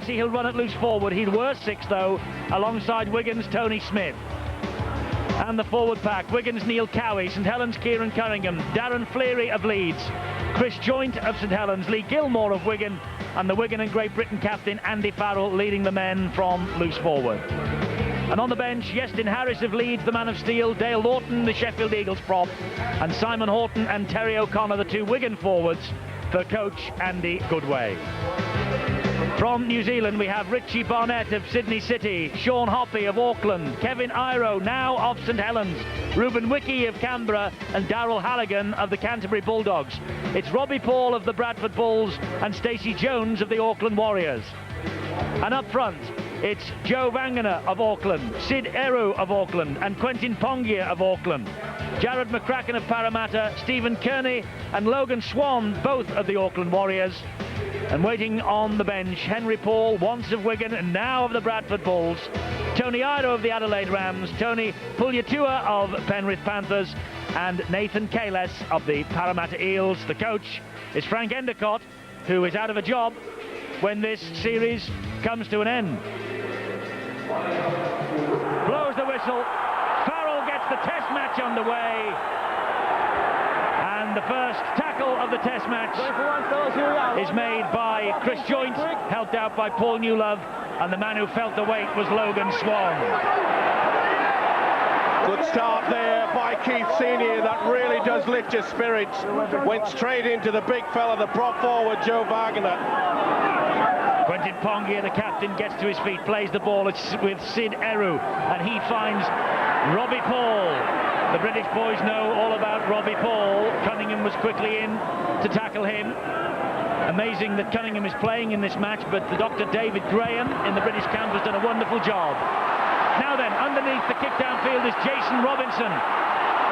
He'll run it loose forward. He'll worst six though, alongside Wigan's Tony Smith. And the forward pack, Wigan's Neil Cowie, St Helens Kieran Cunningham, Darren Fleary of Leeds, Chris Joynt of St Helens, Lee Gilmore of Wigan, and the Wigan and Great Britain captain Andy Farrell leading the men from loose forward. And on the bench, Iestyn Harris of Leeds, the man of steel, Dale Lawton, the Sheffield Eagles prop, and Simon Horton and Terry O'Connor, the two Wigan forwards, for coach Andy Goodway. From New Zealand, we have Richie Barnett of Sydney City, Sean Hoppy of Auckland, Kevin Iro, now of St Helens, Ruben Wickie of Canberra, and Darryl Halligan of the Canterbury Bulldogs. It's Robbie Paul of the Bradford Bulls and Stacey Jones of the Auckland Warriors. And up front, it's Joe Vangana of Auckland, Sid Eru of Auckland, and Quentin Pongia of Auckland. Jared McCracken of Parramatta, Stephen Kearney and Logan Swan, both of the Auckland Warriors. And waiting on the bench, Henry Paul, once of Wigan and now of the Bradford Bulls, Tony Iro of the Adelaide Rams, Tony Puliatua of Penrith Panthers, and Nathan Kales of the Parramatta Eels. The coach is Frank Endicott, who is out of a job when this series comes to an end. Blows the whistle. Farrell gets the test match underway. And the first tackle of the test match is made by Chris Joynt, helped out by Paul Newlove, and the man who felt the weight was Logan Swan. Good start there by Keith Senior. That really does lift your spirits. Went straight into the big fella, the prop forward, Joe Wagner. Quentin Pongia, the captain, gets to his feet, plays the ball with Sid Eru, and he finds Robbie Paul. The British boys know all about Robbie Paul. Cunningham was quickly in to tackle him. Amazing that Cunningham is playing in this match, but the Dr. David Graham in the British camp has done a wonderful job. Now then, underneath the kick downfield is Jason Robinson.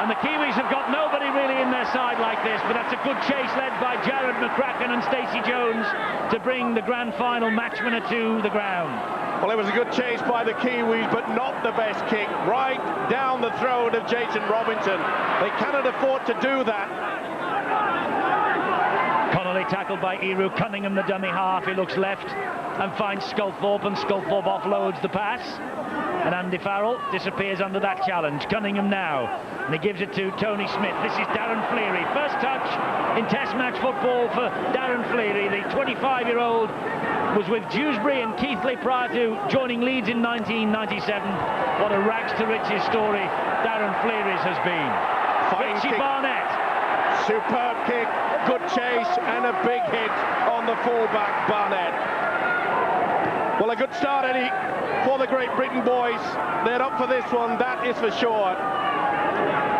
And the Kiwis have got nobody really in their side like this, but that's a good chase led by Jared McCracken and Stacey Jones to bring the grand final match winner to the ground. Well, it was a good chase by the Kiwis, but not the best kick. Right down the throat of Jason Robinson. They cannot afford to do that. Connolly tackled by Eru. Cunningham, the dummy half. He looks left and finds Sculthorpe, and Sculthorpe offloads the pass. And Andy Farrell disappears under that challenge. Cunningham now, and he gives it to Tony Smith. This is Darren Fleary. First touch in Test match football for Darren Fleary. The 25-year-old was with Dewsbury and Keighley prior to joining Leeds in 1997. What a rags to riches story Darren Fleary's has been. Fine Richie kick. Barnett. Superb kick, good chase, and a big hit on the fullback, Barnett. Well, a good start, Eddie, for the Great Britain boys. They're up for this one, that is for sure.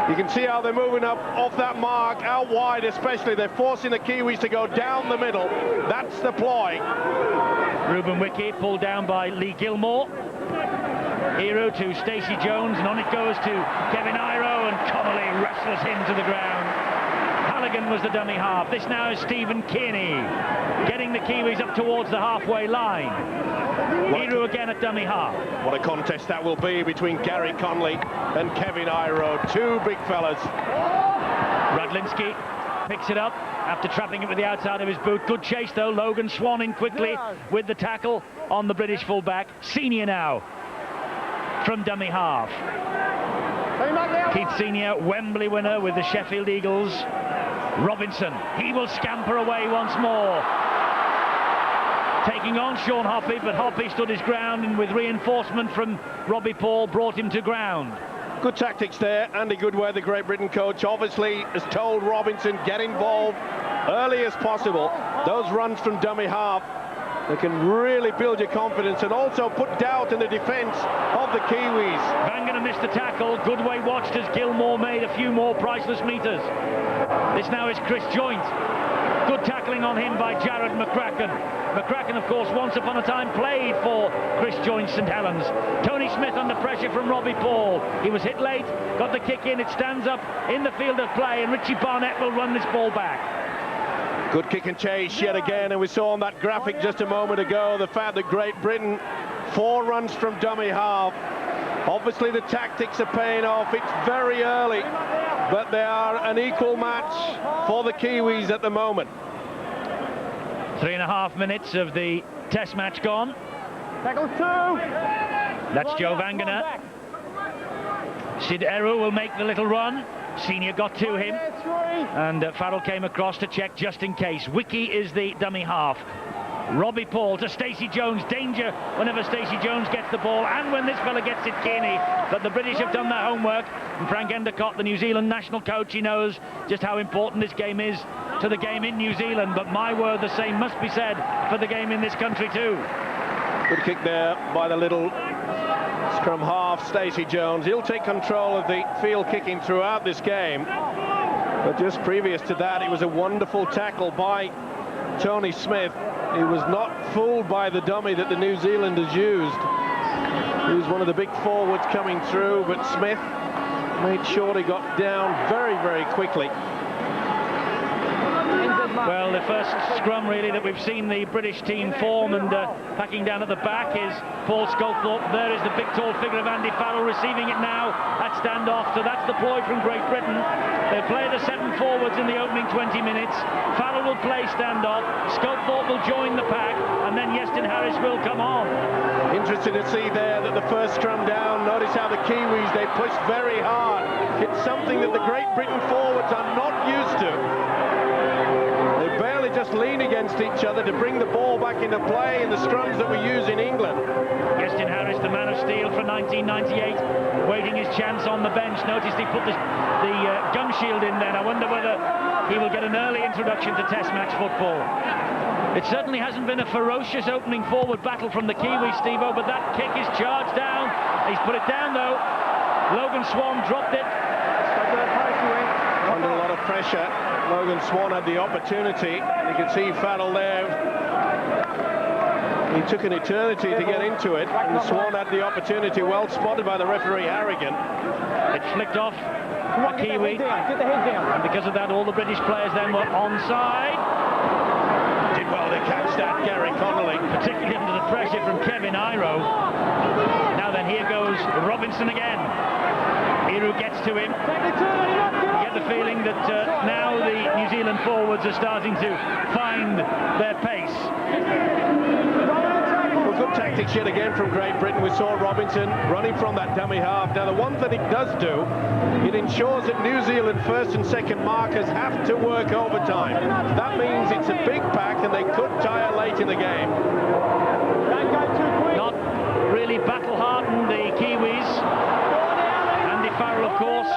You can see how they're moving up off that mark, out wide especially. They're forcing the Kiwis to go down the middle. That's the ploy. Ruben Wickie pulled down by Lee Gilmore. Eru to Stacey Jones, and on it goes to Kevin Iro, and Connolly wrestles him to the ground. Halligan was the dummy half. This now is Stephen Kearney, getting the Kiwis up towards the halfway line. Eru again at dummy half. What a contest that will be between Gary Connolly and Kevin Iro. Two big fellas. Radlinski picks it up after trapping it with the outside of his boot. Good chase though. Logan Swan in quickly with the tackle on the British fullback. Senior now from dummy half. Keith Senior, Wembley winner with the Sheffield Eagles. Robinson, he will scamper away once more. Taking on Sean Hoppy, but Hoppy stood his ground, and with reinforcement from Robbie Paul brought him to ground. Good tactics there. Andy Goodway, the Great Britain coach, obviously has told Robinson, get involved early as possible. Those runs from dummy half, they can really build your confidence and also put doubt in the defence of the Kiwis. Vangana missed the tackle. Goodway watched as Gilmore made a few more priceless metres. This now is Chris Joynt. Good tackling on him by Jared McCracken. McCracken, of course, once upon a time played for Chris Joynt St Helens. Tony Smith under pressure from Robbie Paul. He was hit late, got the kick in, it stands up in the field of play, and Richie Barnett will run this ball back. Good kick and chase yet again, and we saw on that graphic just a moment ago the fact that Great Britain, 4 runs from dummy half. Obviously the tactics are paying off. It's very early, but they are an equal match for the Kiwis at the moment. 3.5 minutes of the test match gone. Tackle 2. That's Joe Vangana. Sid Eru will make the little run. Senior got to him, and Farrell came across to check just in case. Wiki is the dummy half. Robbie Paul to Stacey Jones. Danger whenever Stacey Jones gets the ball, and when this fella gets it, Kearney. But the British have done their homework, and Frank Endicott, the New Zealand national coach, he knows just how important this game is to the game in New Zealand. But my word, the same must be said for the game in this country too. Good kick there by the little scrum half, Stacey Jones. He'll take control of the field kicking throughout this game. But just previous to that, it was a wonderful tackle by Tony Smith. He was not fooled by the dummy that the New Zealanders used. He was one of the big forwards coming through, but Smith made sure he got down very, very quickly. Well, the first scrum really that we've seen the British team form, and packing down at the back is Paul Sculthorpe. There is the big tall figure of Andy Farrell receiving it now at standoff. So that's the ploy from Great Britain. They play the 7 forwards in the opening 20 minutes. Farrell will play standoff. Sculthorpe will join the pack, and then Iestyn Harris will come on. Interesting to see there that the first scrum down, notice how the Kiwis, they pushed very hard. It's something that the Great Britain forwards are not used to. Barely just lean against each other to bring the ball back into play in the scrums that we use in England. Iestyn Harris, the man of steel for 1998, waiting his chance on the bench. Noticed he put the gum shield in then. I wonder whether he will get an early introduction to test match football. It certainly hasn't been a ferocious opening forward battle from the Kiwis, Steve-O, but that kick is charged down. He's put it down though. Logan Swan dropped it. Under a lot of pressure. Logan Swan had the opportunity. You can see Farrell there. He took an eternity to get into it, and Swan had the opportunity. Well spotted by the referee Harrigan. It flicked off a Kiwi, and because of that all the British players then were onside. Did well to catch that, Gary Connolly. Particularly under the pressure from Kevin Iro. Now then, here goes Robinson again. Eru gets to him. You get the feeling that now the New Zealand forwards are starting to find their pace. Well, good tactics yet again from Great Britain. We saw Robinson running from that dummy half. Now, the one thing it does do, it ensures that New Zealand first and second markers have to work overtime. That means it's a big pack, and they could tire late in the game. Not really battle-hardened, the Kiwis. Farrell, of course,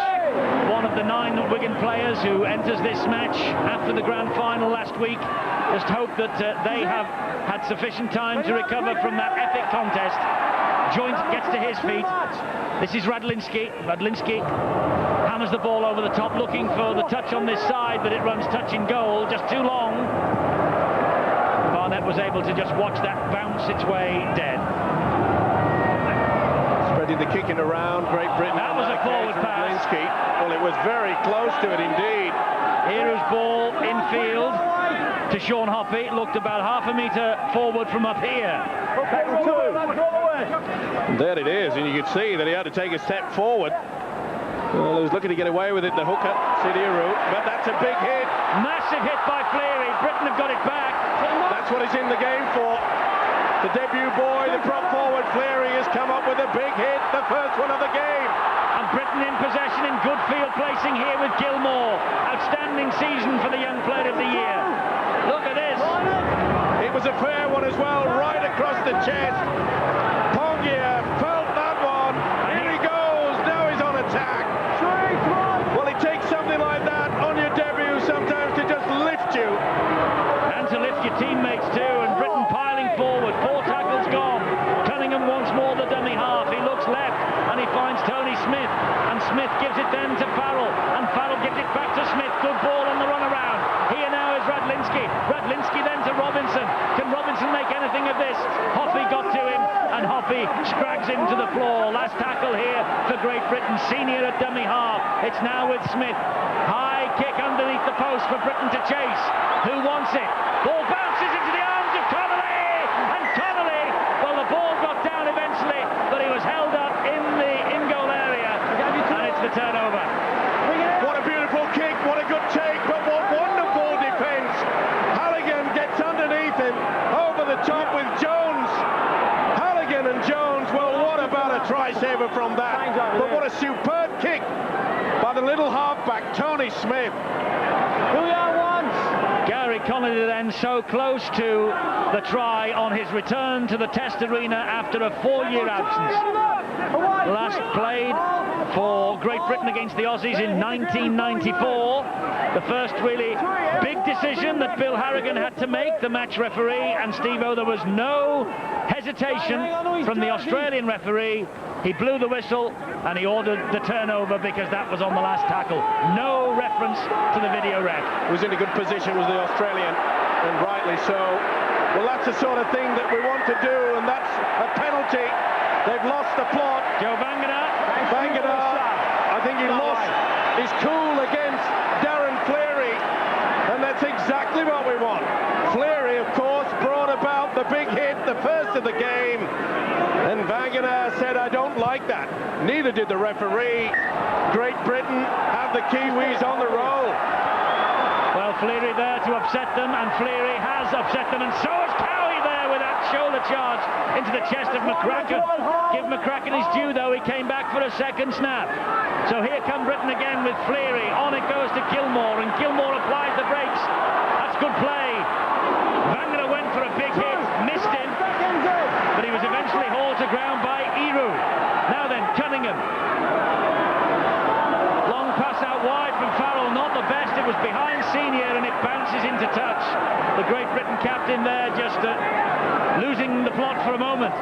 one of the 9 Wigan players who enters this match after the grand final last week. Just hope that they have had sufficient time to recover from that epic contest. Joint gets to his feet. This is Radlinski. Radlinski hammers the ball over the top, looking for the touch on this side, but it runs touch in goal, just too long. Barnett was able to just watch that bounce its way dead. The kicking around, Great Britain. That was a forward pass. Well, it was very close to it indeed. Eru's ball infield to Sean Hoppy. It looked about half a metre forward from up here. And there it is, and you could see that he had to take a step forward. Well, he was looking to get away with it, the hooker, Sid Eru, but that's a big hit. Massive hit by Fleary. Britain have got it back. That's what he's in the game for. The debut boy, the prop forward, Fleary, has come up with a big hit, the first one of the game. And Britain in possession in good field placing here with Gilmore. Outstanding season for the young player of the year. Look at this. It was a fair one as well, right across the chest. Pongia felt that one. Here he goes, now he's on attack. Well, it takes something like that on your debut sometimes to just lift you. And to lift your teammates too, and Britain piling forward. 4 tackles gone. Cunningham once more the dummy half. He looks left and he finds Tony Smith, and Smith gives it then to Farrell, and Farrell gives it back to Smith. Good ball on the run around. Here now is Radlinski. Radlinski then to Robinson. Can Robinson make anything of this? Hoppy got to him, and Hoppy scrags him to the floor. Last tackle here for Great Britain. Senior at dummy half. It's now with Smith. High kick underneath the post for Britain to chase. Who wants it? Ball bounces into the arms of Connolly, and Connolly, well, the ball got down eventually, but he was held up in the in-goal area, and it's the turnover. What a beautiful kick, what a good take, but what wonderful defence. Halligan gets underneath lifesaver from that. But what a superb kick by the little halfback, Tony Smith. Gary Connolly then so close to the try on his return to the Test Arena after a 4-year absence. Last played for Great Britain against the Aussies in 1994. The first really big decision that Bill Harrigan had to make, the match referee, and Steve-O, there was no hesitation from the Australian referee. He blew the whistle and he ordered the turnover because that was on the last tackle. No reference to the video ref. Was in a good position, was the Australian, and rightly so. Well, that's the sort of thing that we want to do, and that's a penalty. They've lost the plot. Joe Vangana, I think he lost his cool against Darren Fleary, and that's exactly what we want. Fleary, of course, brought about the big hit, the first of the game, and Vangana said, I don't like that. Neither did the referee. Great Britain have the Kiwis on the roll. Well, Fleary there to upset them, and Fleary has upset them, and so has Cowie there with that shoulder charge into the chest of McCracken. Give McCracken his due, though. He came back for a second snap. So here come Britain again with Fleary. On it goes to Gilmore, and Gilmore applies the brakes. That's good play. Vangana went for a big hit, missed him, but he was eventually hauled to ground by Eru. Now then, Cunningham. Long pass out wide from Farrell, not the best. It was behind Senior, and it bounces into touch. The Great Britain captain there just losing the plot for a moment.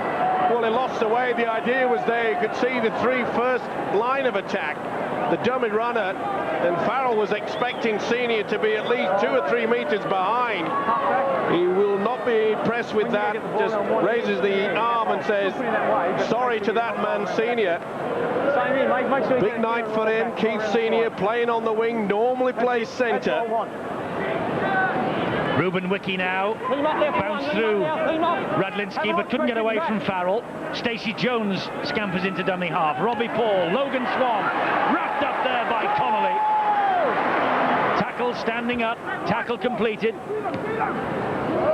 Well, he lost away. The idea was there. You could see the first line of attack. The dummy runner, and Farrell was expecting Senior to be at least 2 or 3 meters behind. He will not be impressed with that. Just raises the arm and says, sorry to that man, Senior. Big night for him. Keith Senior playing on the wing, normally plays centre. Ruben Wiki now bounced through Radlinski but couldn't get away from Farrell. Stacey Jones scampers into dummy half. Robbie Paul, Logan Swan wrapped up there by Connolly. Tackle standing up, tackle completed.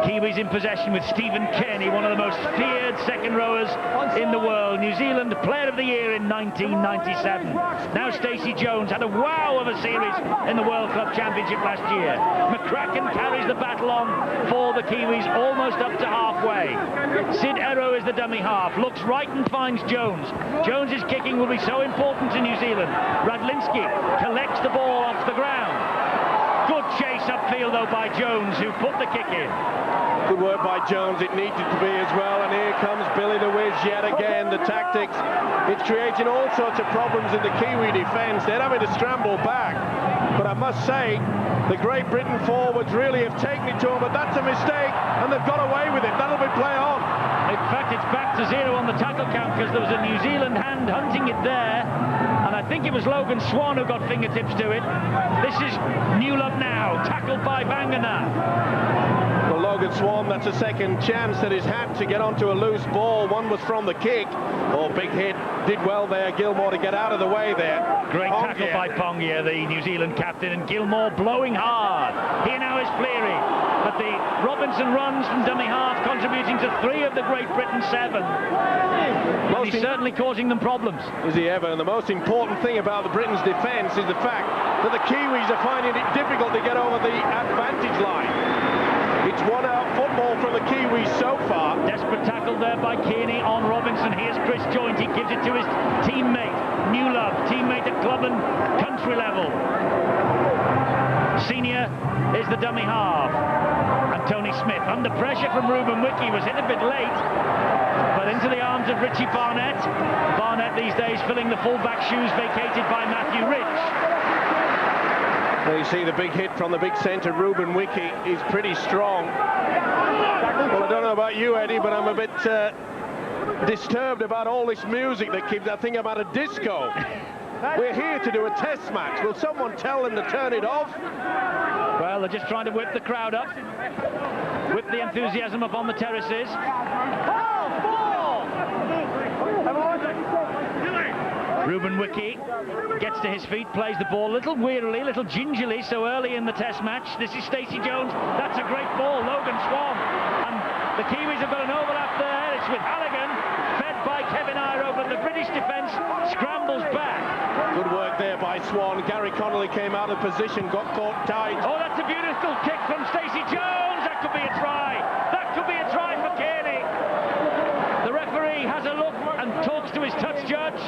Kiwis in possession with Stephen Kearney, one of the most feared second rowers in the world. New Zealand Player of the Year in 1997. Now Stacey Jones had a wow of a series in the World Club Championship last year. McCracken carries the battle on for the Kiwis almost up to halfway. Sid Erro is the dummy half, looks right and finds Jones. Jones's kicking will be so important to New Zealand. Radlinski collects the ball off the ground. Good chase upfield though by Jones, who put the kick in. Good work by Jones, it needed to be as well, and here comes Billy the Wiz yet again. The tactics, it's creating all sorts of problems in the Kiwi defence. They're having to scramble back, but I must say the Great Britain forwards really have taken it to them, but that's a mistake, and they've got away with it. That'll be play on. In fact, it's back to 0 on the tackle count because there was a New Zealand hand hunting it there, and I think it was Logan Swan who got fingertips to it. This is New Love now, tackled by Vangana. Well, Logan Swan, that's a second chance that he's had to get onto a loose ball. One was from the kick. Oh, big hit. Did well there, Gilmore, to get out of the way there. Great tackle by Pongia, the New Zealand captain, and Gilmore blowing hard. Here now is Fleary. But the Robinson runs from dummy half, contributing to 3 of the Great Britain 7. And he's certainly causing them problems. Is he ever? And the most important thing about the Britain's defence is the fact that the Kiwis are finding it difficult to get over the advantage line. It's one-out football from the Kiwis so far. Desperate tackle there by Kearney on Robinson. Here's Chris Joint. He gives it to his teammate, New Love, teammate at club and country level. Senior is the dummy half. And Tony Smith, under pressure from Ruben Wiki, was hit a bit late, but into the arms of Richie Barnett. Barnett these days filling the full-back shoes vacated by Matthew Rich. Well, you see the big hit from the big centre. Ruben Wiki is pretty strong. Well, I don't know about you, Eddie, but I'm a bit disturbed about all this music that keeps, I think I'm at a disco. We're here to do a test match. Will someone tell them to turn it off? Well, they're just trying to whip the crowd up, whip the enthusiasm up on the terraces. Ruben Wiki gets to his feet, plays the ball a little wearily, a little gingerly, so early in the test match. This is Stacey Jones. That's a great ball, Logan Swan. And the Kiwis have got an overlap there. It's with Halligan, fed by Kevin Iro, but the British defence this one. Gary Connolly came out of position, got caught tight. Oh, that's a beautiful kick from Stacey Jones. That could be a try. That could be a try for Kearney. The referee has a look and talks to his touch judge.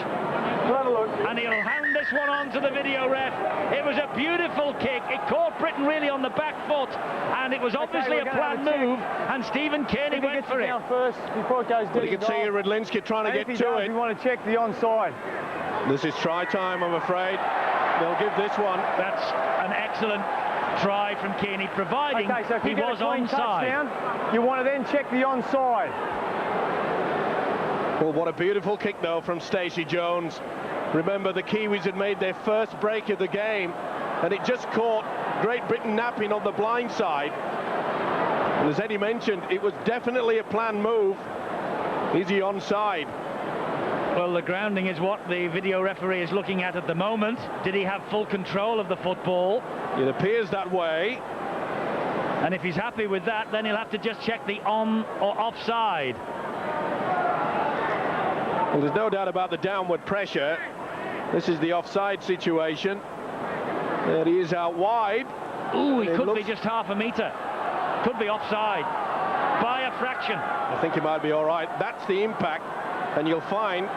And he'll hand this one on to the video ref. It was a beautiful kick. It caught Britain really on the back foot, and it was obviously a planned move, and Stephen Kearney went for it. First, before it goes You can see Redlinski trying to get to it. We want to check the onside. This is try time, I'm afraid. They'll give this one. That's an excellent try from Kearney, providing so if he you get was a clean onside. touchdown, you want to then check the onside. Well, what a beautiful kick, though, from Stacey Jones. Remember, the Kiwis had made their first break of the game, and it just caught Great Britain napping on the blind side. And as Eddie mentioned, it was definitely a planned move. Is he onside? Well, the grounding is what the video referee is looking at the moment. Did he have full control of the football? It appears that way. And if he's happy with that, then he'll have to just check the on or offside. Well, there's no doubt about the downward pressure. This is the offside situation. There he is out wide. Ooh, he could be just half a metre. Could be offside by a fraction. I think he might be all right. That's the impact, and you'll find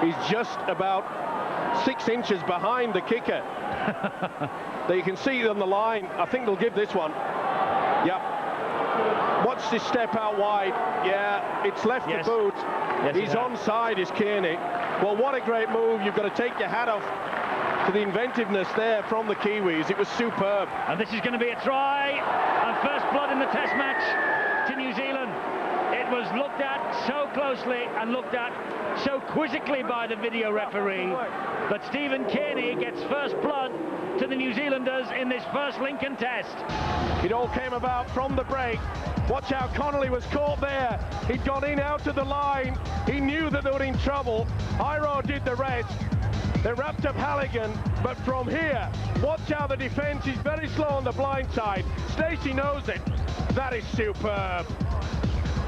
he's just about 6 inches behind the kicker. There you can see on the line. I think they'll give this one. Yep. Watch this step out wide. Yeah, it's left the boot. Yes, he's onside, is Kearney. Well, what a great move. You've got to take your hat off to the inventiveness there from the Kiwis. It was superb. And this is going to be a try, and first blood in the test match to New Zealand. It was looked at so closely and looked at so quizzically by the video referee, but Stephen Kearney gets first blood to the New Zealanders in this first Lincoln test. It all came about from the break. Watch how Connolly was caught there. He'd gone in out of the line. He knew that they were in trouble. Iro did the rest. They wrapped up Halligan, but from here, watch how the defence is very slow on the blind side. Stacey knows it. That is superb.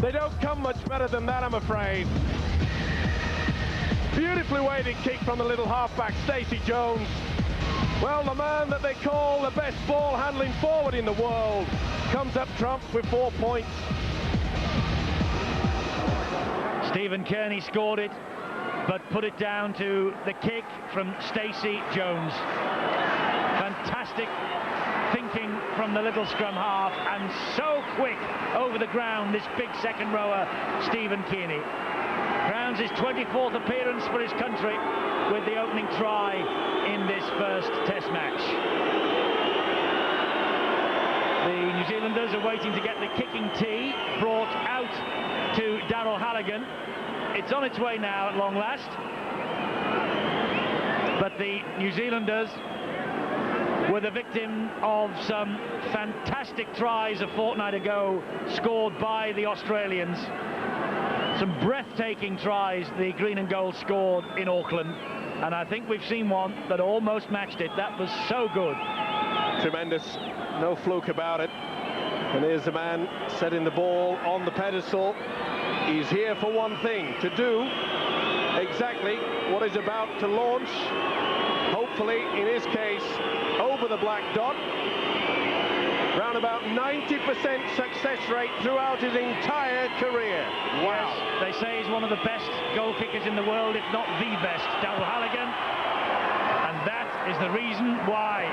They don't come much better than that, I'm afraid. Beautifully weighted kick from the little halfback, Stacey Jones. Well, the man that they call the best ball handling forward in the world comes up trumps with 4 points. Stephen Kearney scored it, but put it down to the kick from Stacey Jones. Fantastic thinking from the little scrum half, and so quick over the ground, this big second rower, Stephen Kearney. Crowns his 24th appearance for his country with the opening try in this first test match. The New Zealanders are waiting to get the kicking tee brought out to Darryl Halligan. It's on its way now at long last. But the New Zealanders were the victim of some fantastic tries a fortnight ago scored by the Australians. Some breathtaking tries the green and gold scored in Auckland, and I think we've seen one that almost matched it. That was so good. Tremendous, no fluke about it. And here's the man setting the ball on the pedestal. He's here for one thing, to do exactly what he's about to launch. Hopefully, in his case, over the black dot. Around about 90% success rate throughout his entire career. Wow. Yes, they say he's one of the best goal kickers in the world, if not the best, Darryl Halligan. And that is the reason why.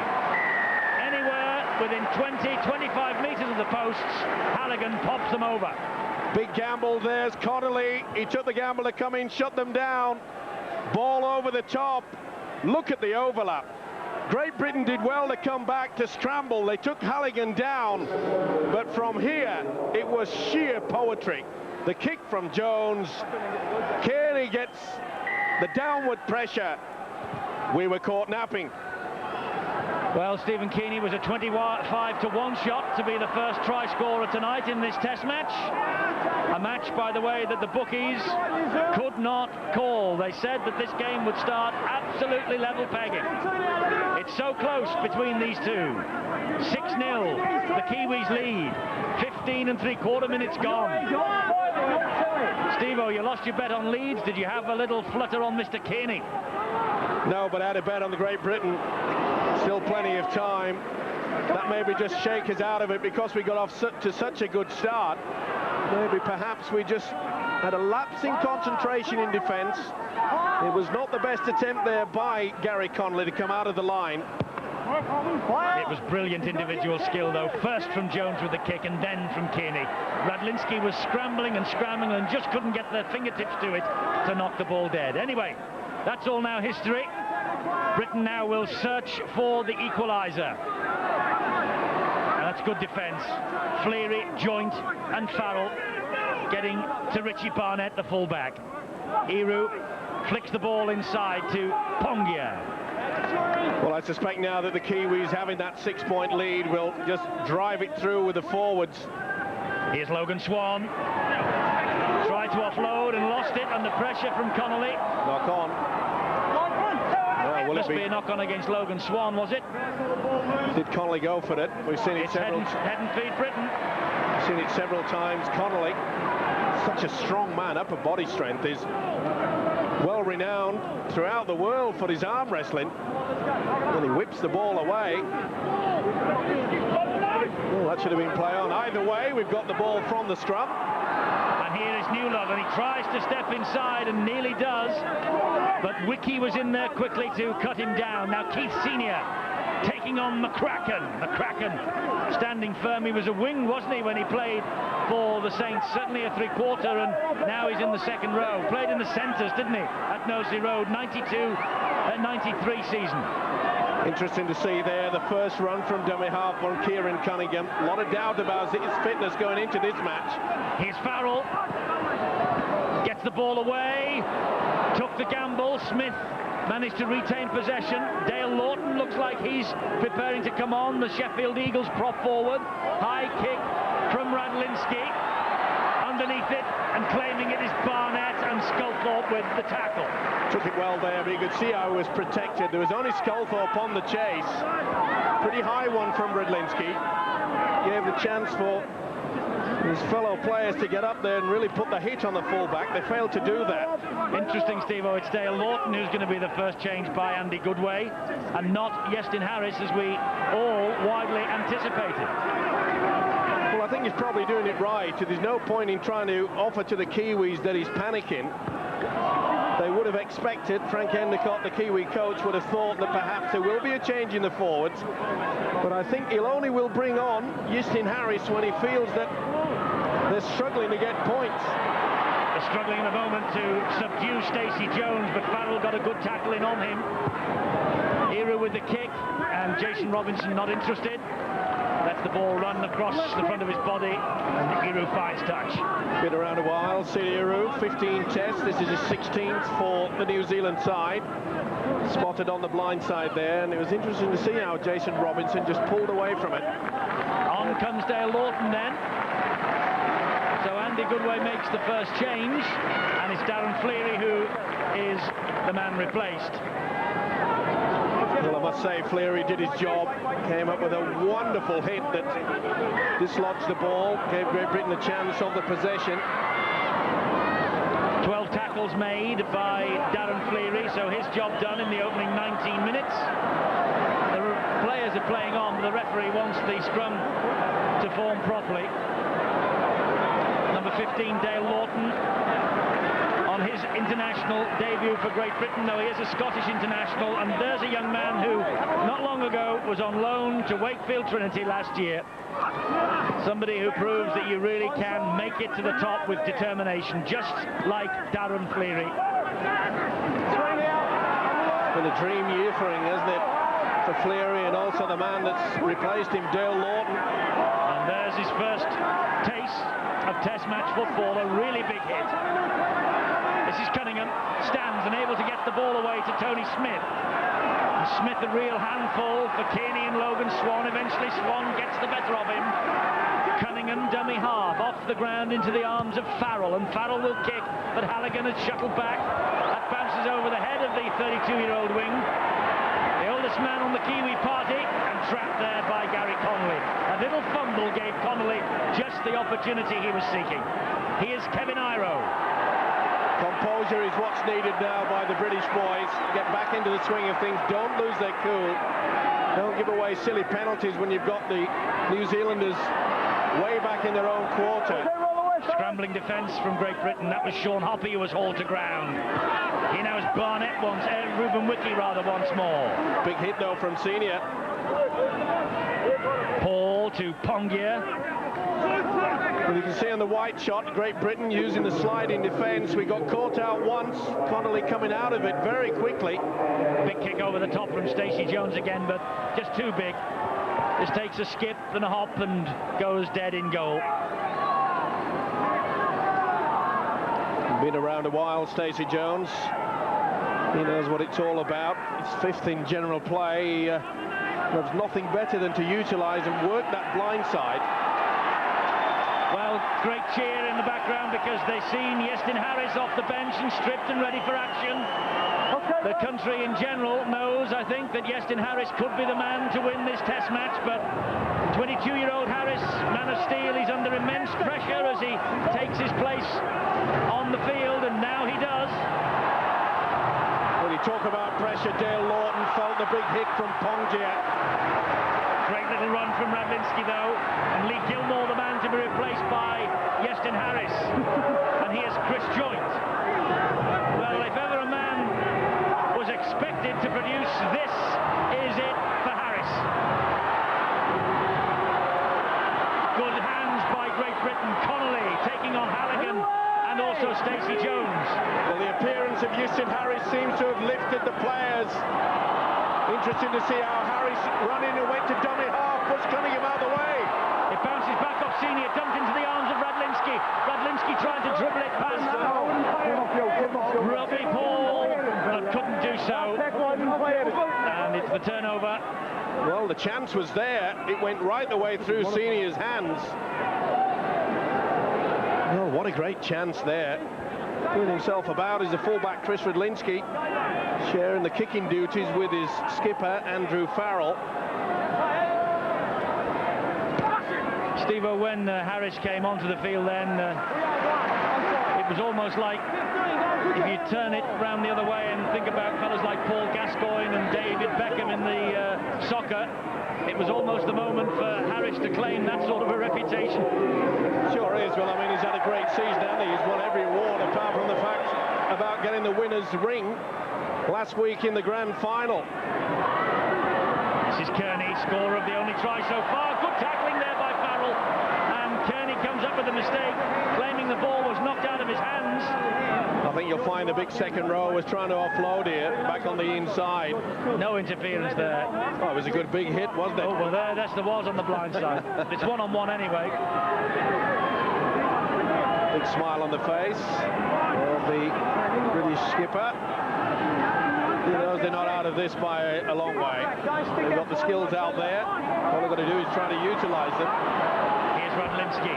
Anywhere within 20, 25 metres of the posts, Halligan pops them over. Big gamble, there's Connolly. He took the gamble to come in, shut them down. Ball over the top. Look at the overlap. Great Britain did well to come back to scramble. They took Halligan down, but from here, it was sheer poetry. The kick from Jones. Kearney gets the downward pressure. We were caught napping. Well, Stephen Kearney was a 25-to-1 shot to be the first try scorer tonight in this test match. A match, by the way, that the bookies could not call. They said that this game would start absolutely level pegging. It's so close between these two. 6-0, the Kiwis lead. 15 3/4 minutes gone. Steve-O, you lost your bet on Leeds. Did you have a little flutter on Mr. Kearney? No, but out of bed on the Great Britain. Still plenty of time. That maybe just shake us out of it because we got off to such a good start. Maybe perhaps we just had a lapse in concentration in defence. It was not the best attempt there by Gary Connolly to come out of the line. It was brilliant individual skill, though. First from Jones with the kick and then from Kearney. Radlinski was scrambling and scrambling and just couldn't get their fingertips to it to knock the ball dead. Anyway, that's all now history. Britain now will search for the equaliser. That's good defence. Fleary, Joint and Farrell getting to Richie Barnett, the fullback. Iru flicks the ball inside to Pongia. Well, I suspect now that the Kiwis, having that 6-point lead, will just drive it through with the forwards. Here's Logan Swan. Tried to offload and lost it under pressure from Connolly. Knock on. Well, will Must it be a knock on against Logan Swan, was it? Did Connolly go for it? We've seen it It's several times. Head and feed Britain. Seen it several times. Connolly, such a strong man, upper body strength, is well renowned throughout the world for his arm wrestling. And he whips the ball away. Well, that should have been play on. Either way, we've got the ball from the scrum. And here is Newlove, and he tries to step inside and nearly does. But Wiki was in there quickly to cut him down. Now Keith Senior taking on McCracken. McCracken standing firm. He was a wing, wasn't he, when he played for the Saints? Certainly a three-quarter, and now he's in the second row. Played in the centres, didn't he, at Knowsley Road, 92-93 season. Interesting to see there the first run from dummy half on Kieran Cunningham. A lot of doubt about his fitness going into this match. Here's Farrell. Gets the ball away. Took the gamble. Smith managed to retain possession. Dale Lawton looks like he's preparing to come on. The Sheffield Eagles prop forward. High kick from Radlinski. Underneath it and claiming it is Barnett, and Sculthorpe with the tackle. Took it well there, but you could see how it was protected. There was only Sculthorpe on the chase. Pretty high one from Radlinski. Gave the chance for his fellow players to get up there and really put the hit on the fullback. They failed to do that. Interesting, Steve-O. It's Dale Lawton who's going to be the first change by Andy Goodway, and not Iestyn Harris, as we all widely anticipated. Well, I think he's probably doing it right. There's no point in trying to offer to the Kiwis that he's panicking. They would have expected, Frank Endicott, the Kiwi coach, would have thought that perhaps there will be a change in the forwards. But I think he'll only will bring on Iestyn Harris when he feels that they're struggling to get points. They're struggling in a moment to subdue Stacey Jones, but Farrell got a good tackle in on him. Iru with the kick, and Jason Robinson not interested. Lets the ball run across the front of his body, and Iru finds touch. Been around a while, Iru, 15 tests. This is his 16th for the New Zealand side. Spotted on the blind side there, and it was interesting to see how Jason Robinson just pulled away from it. On comes Dale Lawton then. So Andy Goodway makes the first change, and it's Darren Fleary who is the man replaced. Well, I must say, Fleary did his job, came up with a wonderful hit that dislodged the ball, gave Great Britain a chance of the possession. 12 tackles made by Darren Fleary, so his job done in the opening 19 minutes. The players are playing on, but the referee wants the scrum to form properly. Number 15, Dale Lawton, on his international debut for Great Britain, though he is a Scottish international, and there's a young man who not long ago was on loan to Wakefield Trinity last year. Somebody who proves that you really can make it to the top with determination, just like Darren Fleary. It's been a dream year for him, hasn't it? For Fleary, and also the man that's replaced him, Dale Lawton. And there's his first taste of Test match football, a really big hit. This is Cunningham, stands and able to get the ball away to Tony Smith. And Smith a real handful for Kearney and Logan Swan. Eventually Swan gets the better of him. Cunningham, dummy half, off the ground into the arms of Farrell, and Farrell will kick, but Halligan has shuttled back. That bounces over the head of the 32-year-old wing. The oldest man on the Kiwi party, and trapped there by Gary Connolly. A little fumble gave Connolly just the opportunity he was seeking. Here's Kevin Iro. Composure is what's needed now by the British boys. Get back into the swing of things. Don't lose their cool. Don't give away silly penalties when you've got the New Zealanders way back in their own quarter. Scrambling defence from Great Britain. That was Sean Hoppy who was hauled to ground. Here now is Barnett Ruben Wiki rather once more. Big hit though from Senior. Paul to Pongia. And you can see on the white shot, Great Britain using the sliding defence. We got caught out once. Connolly coming out of it very quickly. Big kick over the top from Stacey Jones again, but just too big. This takes a skip and a hop and goes dead in goal. Been around a while, Stacey Jones. He knows what it's all about. It's fifth in general play. There's nothing better than to utilise and work that blind side. Well, great cheer in the background because they've seen Iestyn Harris off the bench and stripped and ready for action. The country in general knows, I think, that Iestyn Harris could be the man to win this test match, but 22-year-old Harris, man of steel, he's under immense pressure as he takes his place on the field, and now he does. When you talk about pressure, Dale Lawton felt the big hit from Pongia. Great little run from Radlinski though, and Lee Gilmore the man to be replaced by Iestyn Harris, and here's Chris Joynt. Well, if ever a man was expected to produce, this is it for Harris. Good hands by Great Britain. Connolly taking on Halligan and also Stacey Jones. Well, the appearance of Iestyn Harris seems to have lifted the players. Interesting to see how Harris run in and went to dummy half, pushed Cunningham out of the way. It bounces back off Senior, dumped into the arms of Radlinski. Radlinski trying to dribble it past Robbie Paul, but couldn't do so. And it's the turnover. Well, the chance was there. It went right the way through Senior's hands. Well, what a great chance there. Doing himself about is the fullback Chris Radlinski, sharing the kicking duties with his skipper Andrew Farrell. Steve-O, when Harris came onto the field then, it was almost like if you turn it round the other way and think about fellas like Paul Gascoigne and David Beckham in the soccer, it was almost the moment for Harris to claim that sort of a reputation. Sure is. Well, I mean, he's had a great season, and he's won every award apart from the fact about getting the winner's ring last week in the grand final. This is Kearney, scorer of the only try so far. Good tackling there by Farrell, and Kearney comes up with a mistake, claiming the ball was knocked out of his hands. I think you'll find the big second row was trying to offload here, back on the inside. No interference there. Oh, it was a good big hit, wasn't it? Oh, well, there was on the blind side. It's one-on-one anyway. Big smile on the face of the British skipper. He knows they're not out of this by a long way. They've got the skills out there. All they've got to do is try to utilise them. Here's Radlinski.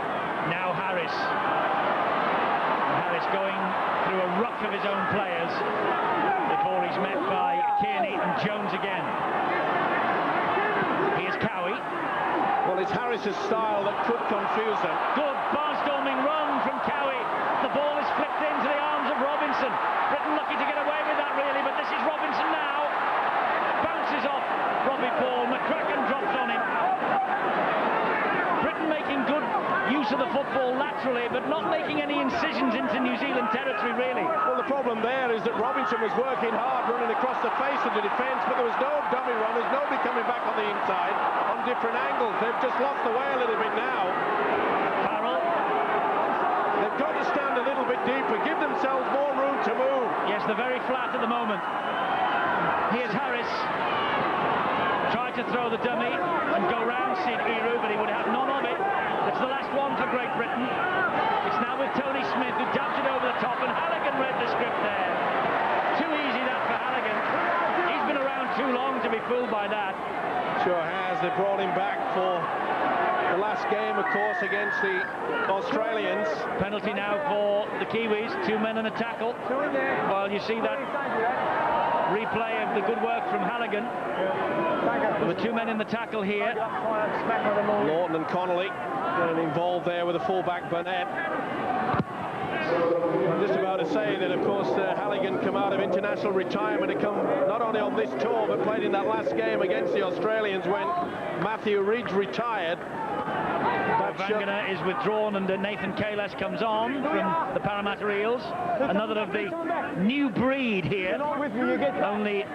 Now Harris. Harris going through a ruck of his own players before he's met by Kearney and Jones again. Here's Cowie. Well, it's Harris's style that could confuse them. Good barnstorming run from Cowie. The ball is flicked into the arms of Robinson. Britain lucky to get away with that really, but this is Robinson now. Bounces off Robbie Paul. McCracken drops on him. Britain making good use of the football laterally, but not making any incisions into New Zealand territory really. Well, the problem there is that Robinson was working hard, running across the face of the defence, but there was no dummy runners, nobody coming back on the inside on different angles. They've just lost the way a little bit now. Farrell. They've got to stand a little bit deeper, give themselves more room to move. Yes, they're very flat at the moment. Here's Harris. Tried to throw the dummy and go round Sid Eru, but he would have none of it. It's the last one for Great Britain. It's now with Tony Smith, who dumped it over the top, and Halligan read the script there. Too easy that for Halligan. He's been around too long to be fooled by that. Sure has. They brought him back for the last game, of course, against the Australians. Penalty now for the Kiwis. 2 men and a tackle. Well, you see that replay of the good work from Halligan. There were 2 men in the tackle here. Lawton and Connolly getting involved there with the fullback Burnett. I'm just about to say that, of course, Halligan come out of international retirement to come not only on this tour, but played in that last game against the Australians when Matthew Ridge retired. Vangana is withdrawn and Nathan Kalas comes on from the Parramatta Eels. Another of the new breed here. Only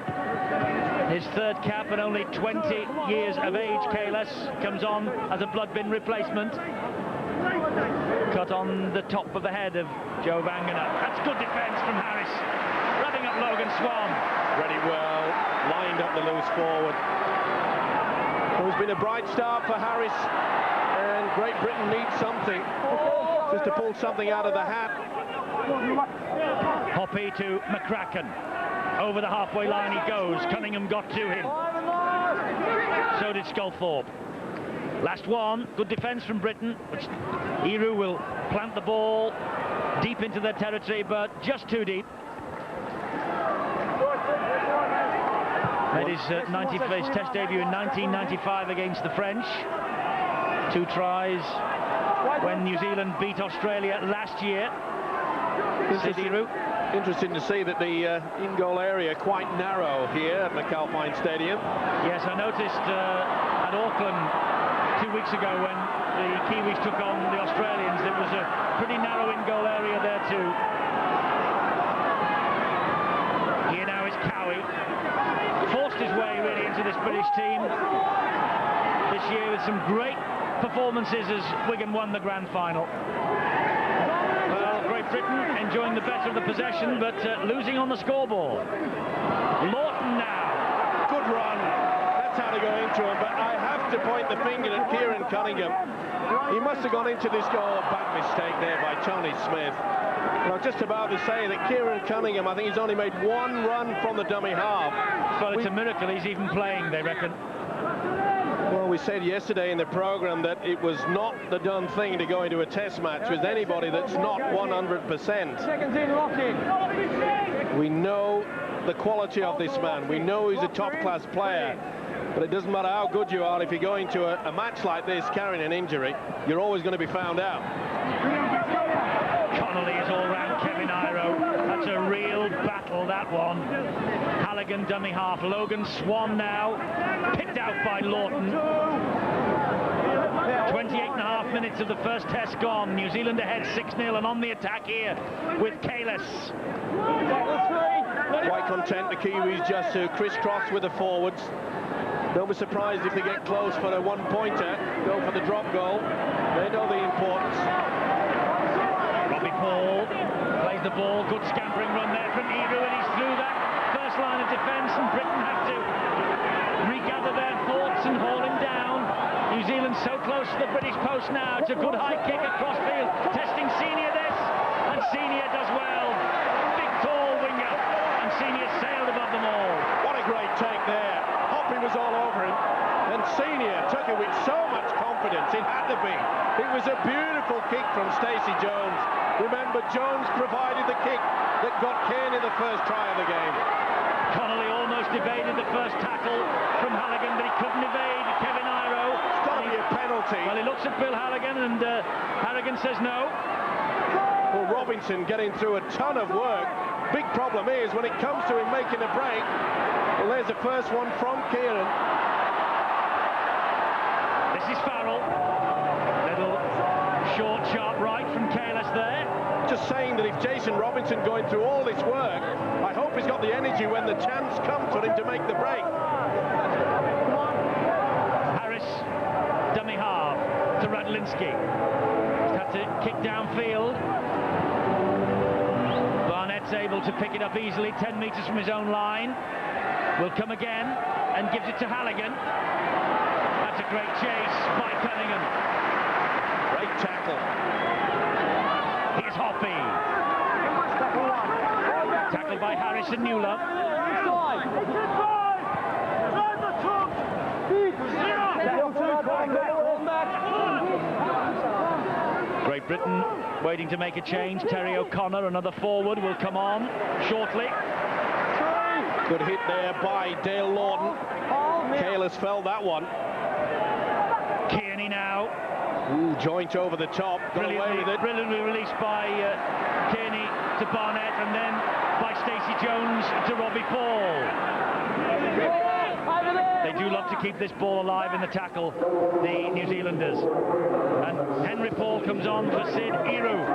his third cap and only 20 years of age. Kalas comes on as a blood bin replacement. Cut on the top of the head of Joe Vangana. That's good defence from Harris. Rubbing up Logan Swan. Very well, lined up the loose forward. It's been a bright start for Harris, and Great Britain needs something, just to pull something out of the hat. Hoppy to McCracken. Over the halfway line he goes. Cunningham got to him. So did Sculthorpe. Last one. Good defence from Britain. Eru will plant the ball deep into their territory, but just too deep. Made his 91st Test debut in 1995 against the French. 2 tries when New Zealand beat Australia last year. Interesting to see that the in-goal area quite narrow here at McAlpine Stadium. Yes, I noticed at Auckland 2 weeks ago when the Kiwis took on the Australians, there was a pretty narrow in-goal area there too. Here now is Cowie. Forced his way really into this British team this year with some great performances as Wigan won the grand final. Well, Great Britain enjoying the better of the possession, but losing on the scoreboard. Lawton now. Good run. That's how to go into him, but I have to point the finger at Kieran Cunningham. He must have gone into this goal. Bad mistake there by Tony Smith. I was just about to say that Kieran Cunningham, I think he's only made 1 run from the dummy half. Well, it's a miracle he's even playing, they reckon. Well, we said yesterday in the programme that it was not the done thing to go into a test match with anybody that's not 100%. Seconds in, lock in. We know the quality of this man. We know he's a top-class player. But it doesn't matter how good you are, if you go into a match like this carrying an injury, you're always going to be found out. Connolly is all round Kevin Iro. That's a real battle, that one. Halligan dummy half. Logan Swan now picked out by Lawton. 28.5 minutes of the first test gone. New Zealand ahead 6-0 and on the attack here with Kalas. Quite content the Kiwis just to crisscross with the forwards. Don't be surprised if they get close for a one-pointer. Go for the drop goal. They know the importance. Robbie Paul plays the ball. Good scampering run there from Eru, and he's through that first line of defence, and Britain have to regather their thoughts and haul him down. New Zealand so close to the British post now. It's a good high kick across field. Testing Senior this, and Senior does well. Big tall winger, and Senior sailed above them all. What a great take there. Hoppy was all over him, and Senior took it with so much confidence. It had to be. It was a beautiful kick from Stacey Jones. Remember, Jones provided the kick that got Kane in the first try of the game. Connolly almost evaded the first tackle from Halligan, but he couldn't evade Kevin Iro. It's got to be a penalty. Well, he looks at Bill Halligan, and Halligan says no. Well, Robinson getting through a ton of work. Big problem is when it comes to him making a break. Well, there's the first one from Kieran. This is Farrell. Little short, sharp right from Kalas there. Just saying that if Jason Robinson going through all this work, I hope he's got the energy when the chance comes for him to make the break. Harris, dummy half to Radlinski. He's had to kick downfield. Barnett's able to pick it up easily, 10 metres from his own line. Will come again and gives it to Halligan. That's a great chase by Cunningham. Great tackle. Here's Hoppy. Tackled by Harris and Newlove. Great Britain waiting to make a change. Terry O'Connor, another forward, will come on shortly. Good hit there by Dale Lawton. Kalas fell that one. Kearney now. Ooh, joint over the top, got away with it. Brilliantly released by Kearney to Barnett, and then by Stacey Jones to Robbie Paul. They do love to keep this ball alive in the tackle, the New Zealanders. And Henry Paul comes on for Sid Iru.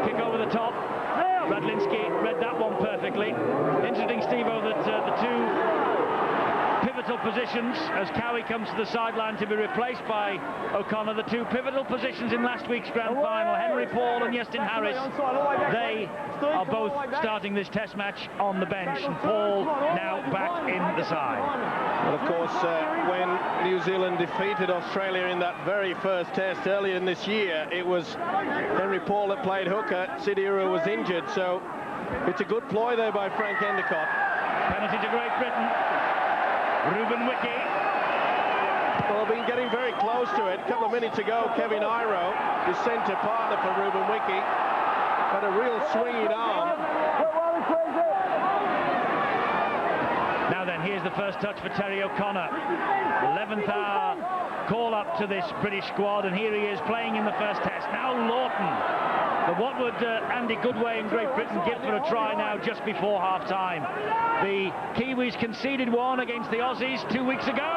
Kick over the top. Radlinski read that one perfectly. Interesting, Steve-O, that the two pivotal positions, as Cowie comes to the sideline to be replaced by O'Connor, the two pivotal positions in last week's grand final, Henry Paul and Justin Harris, they are both starting this test match on the bench, and Paul now back in the side. Well, of course, when New Zealand defeated Australia in that very first test earlier in this year, it was Henry Paul that played hooker. Sid Iru was injured, so it's a good ploy there by Frank Endicott. Penalty to Great Britain. Ruben Wiki. Well, I've been getting very close to it. A couple of minutes ago, Kevin Iro, the centre partner for Ruben Wiki, had a real swinging arm. Now then, here's the first touch for Terry O'Connor. 11th hour call up to this British squad, and here he is playing in the first test. Now Lawton. But what would Andy Goodway and Great Britain give for a try now just before half-time? The Kiwis conceded one against the Aussies 2 weeks ago,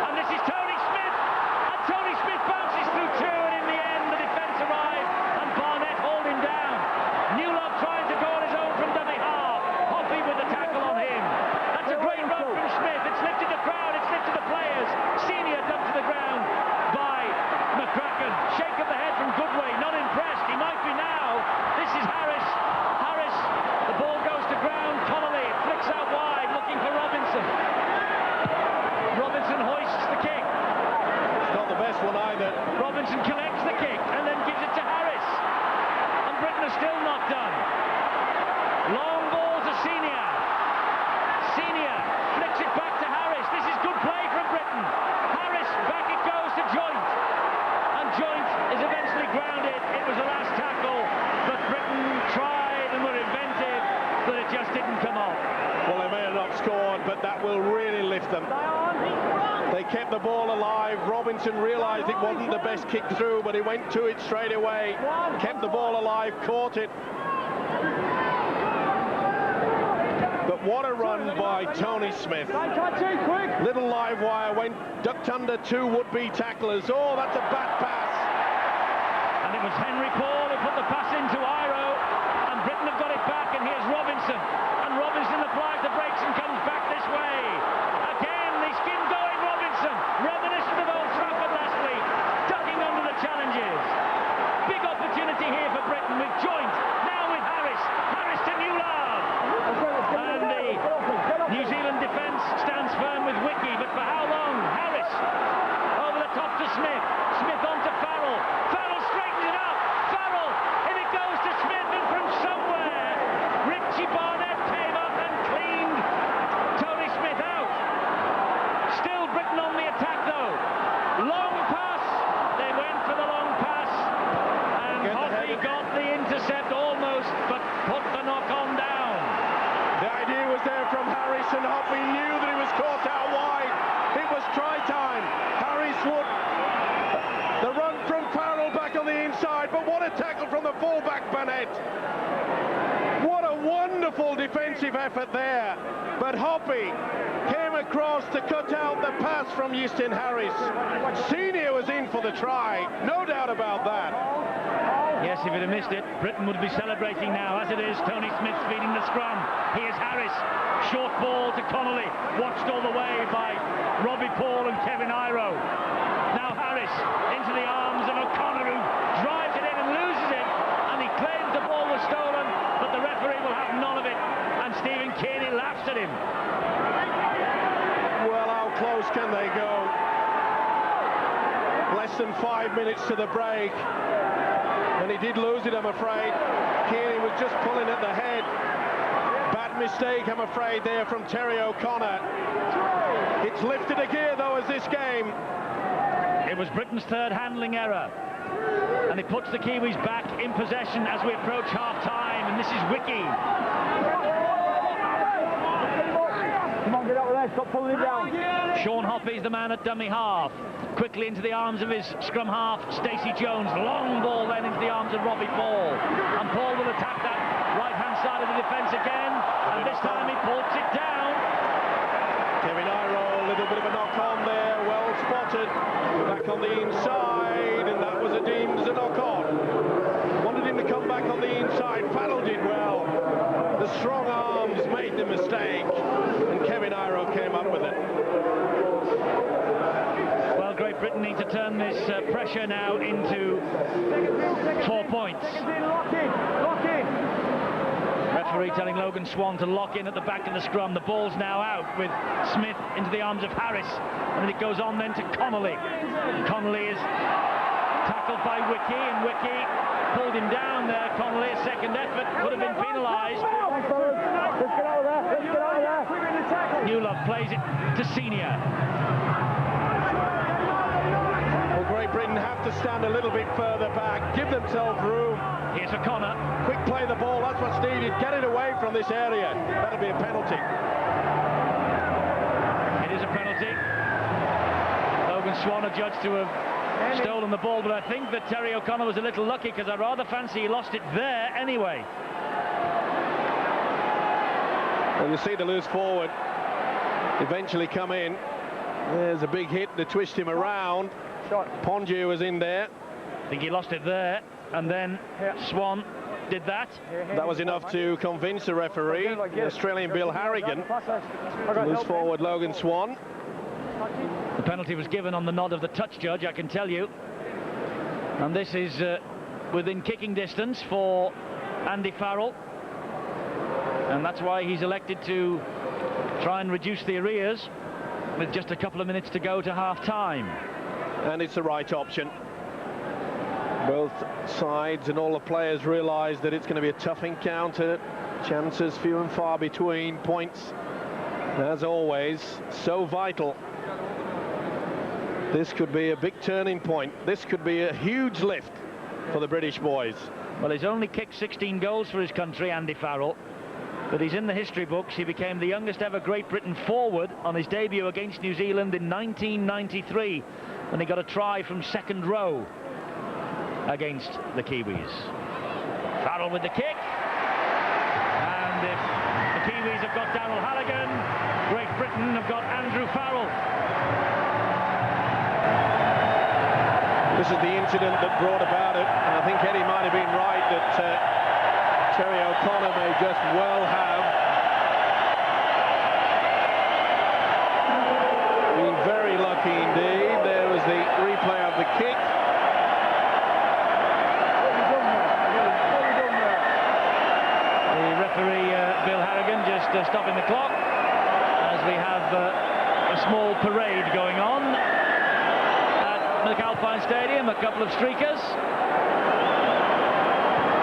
and this is Tony Smith, and Tony Smith bounces through two, and in the end the defence arrived, and Barnett hauled him down. Newlove trying to go on his own from dummy half. Hoppy with the tackle on him. That's a great run from Smith. It's lifted the crowd, it's lifted the players. Senior dumped to the ground by McCracken. Shake of the head from Goodway, not impressed. He might be now. This is Harris. Harris, the ball goes to ground. Connolly flicks out wide, looking for Robinson. Robinson hoists the kick. It's not the best one either. Robinson collects the kick and then gives it to Harris. And Britain are still not done. Long ball to Senior. Senior flicks it back to Harris. This is good play from Britain. Harris, back it goes to Joint. And Joint is eventually grounded. It was the last tackle, but Britain tried and were inventive, but it just didn't come off. Well, they may have not scored, but that will really lift them. They kept the ball alive. Robinson realised it wasn't the best kick through, but he went to it straight away. Kept the ball alive, caught it. But what a run by Tony Smith. Little live wire went, ducked under two would-be tacklers. Oh, that's a bad pass. And it was Henry Paul who put the pass into Iro, and Britain have got it back, and here's Robinson. And Robinson applies the brakes and comes back this way. Again, the skin going Robinson. Reminiscent of Old Trafford last week. Ducking under the challenges. Big opportunity here for Britain with Joint. Now with Harris. Harris to Newlove. And the New Zealand defence stands firm with Wiki, but for how long? Harris over the top to Smith. Smith on to Farrell. Farrell straightens it up. Farrell, and it goes to Smith, and from somewhere, Richie Barnett came up and cleaned Tony Smith out. Still Britain on the attack though. Long pass. They went for the long pass, and Hoffy got the intercept almost, but put the knock-on down. The idea was there from Harris, and Hoppy knew that he was caught out wide. It was try time. Harris would. The run from Farrell back on the inside, but what a tackle from the fullback Burnett. What a wonderful defensive effort there. But Hoppy came across to cut out the pass from Justin Harris. Senior was in for the try, no doubt about that. Yes, if he'd have missed it, Britain would be celebrating now. As it is, Tony Smith feeding the scrum. Here's Harris. Short ball to Connolly. Watched all the way by Robbie Paul and Kevin Iro. Now Harris into the arms of O'Connor, who drives it in and loses it. And he claims the ball was stolen, but the referee will have none of it. And Stephen Kearney laughs at him. Well, how close can they go? Less than 5 minutes to the break. And he did lose it, I'm afraid. Kearney was just pulling at the head. Bad mistake, I'm afraid, there from Terry O'Connor. It's lifted a gear, though, as this game. It was Britain's third handling error. And it puts the Kiwis back in possession as we approach half-time. And this is Wiki. Come on, get up with that. there, stop pulling it down. Sean Hoppy's the man at dummy half. Quickly into the arms of his scrum half, Stacey Jones. Long ball then into the arms of Robbie Paul. And Paul will attack that right-hand side of the defence again. And this time he pulls it down. Kevin Iro, a little bit of a knock on there, well spotted. Back on the inside, and that was deemed as a knock on. Wanted him to come back on the inside. Farrell did well. The strong arms made the mistake, and Kevin Iro came up with it. Well, Great Britain need to turn this pressure now into 4 points. Lock in. Referee telling Logan Swan to lock in at the back of the scrum. The ball's now out with Smith into the arms of Harris, and it goes on then to Connolly. Connolly is tackled by Wiki, and Wiki pulled him down there. Connolly, a second effort, could have been penalised. Let's get out of there. Newlove plays it to Senior. Well, Great Britain have to stand a little bit further back, give themselves room. Here's O'Connor. Quick play the ball, that's what's needed. Get it away from this area. That'll be a penalty. It is a penalty. Logan Swan adjudged to have stolen the ball, but I think that Terry O'Connor was a little lucky, because I rather fancy he lost it there anyway. Well, you see the loose forward eventually come in. There's a big hit to twist him around. Ponju was in there. I think he lost it there, and then Swan did that. That was enough to convince the referee, the Australian Bill Harrigan, loose forward Logan Swan. The penalty was given on the nod of the touch judge, I can tell you. And this is within kicking distance for Andy Farrell. And that's why he's elected to try and reduce the arrears with just a couple of minutes to go to half-time. And it's the right option. Both sides and all the players realise that it's going to be a tough encounter. Chances few and far between. Points, as always, so vital. This could be a big turning point. This could be a huge lift for the British boys. Well, he's only kicked 16 goals for his country, Andy Farrell, but he's in the history books. He became the youngest ever Great Britain forward on his debut against New Zealand in 1993, when he got a try from second row against the Kiwis. Farrell with the kick, and if the Kiwis have got Darryl Halligan, Great Britain have got Andrew Farrell. This is the incident that brought about it, and I think Eddie might have been right that Terry O'Connor may just well have been very lucky indeed. There was the replay of the kick. The referee, Bill Harrigan, just stopping the clock as we have a small parade going on at McAlpine Stadium. A couple of streakers.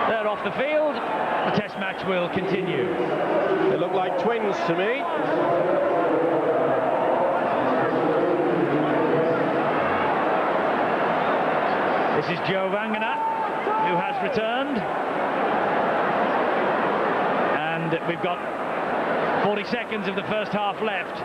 They're off the field. The test match will continue. They look like twins to me. This is Joe Vangana, who has returned. And we've got 40 seconds of the first half left.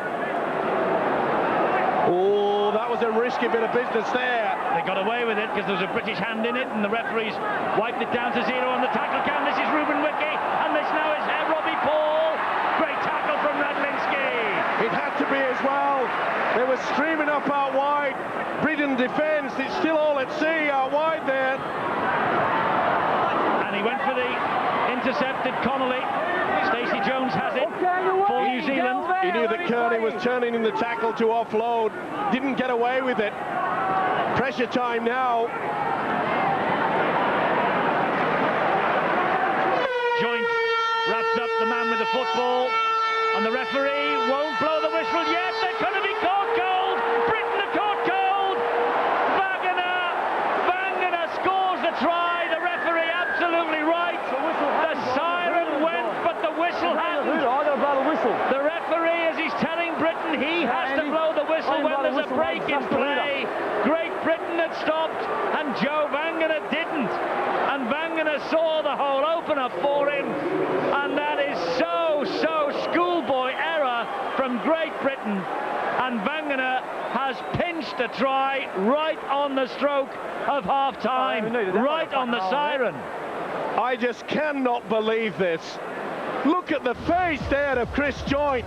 Oh, that was a risky bit of business there. They got away with it because there was a British hand in it, and the referees wiped it down to 0 on the tackle count. This is Ruben Wiki, and this now is Robbie Paul. Great tackle from Radlinski. It had to be as well. They were streaming up out wide. Britain defence, it's still all at sea out wide there. And he went for the intercepted Connolly. Stacey Jones has it for New Zealand. He knew that Kearney was turning in the tackle to offload. Didn't get away with it. Pressure time now. Joint wraps up the man with the football, and the referee won't blow the whistle yet. They're going to be caught cold. Britain are caught cold. Vangana scores the try. The referee absolutely right. The siren went, but the whistle hadn't. The referee, as he's telling Britain, he has to blow the whistle when there's a break in play. Great Britain had stopped, and Joe Vangana didn't. And Vangana saw the hole opener for him, and that is so schoolboy error from Great Britain. missed a try right on the stroke of half-time, right on the siren. I just cannot believe this. Look at the face there of Chris Joynt.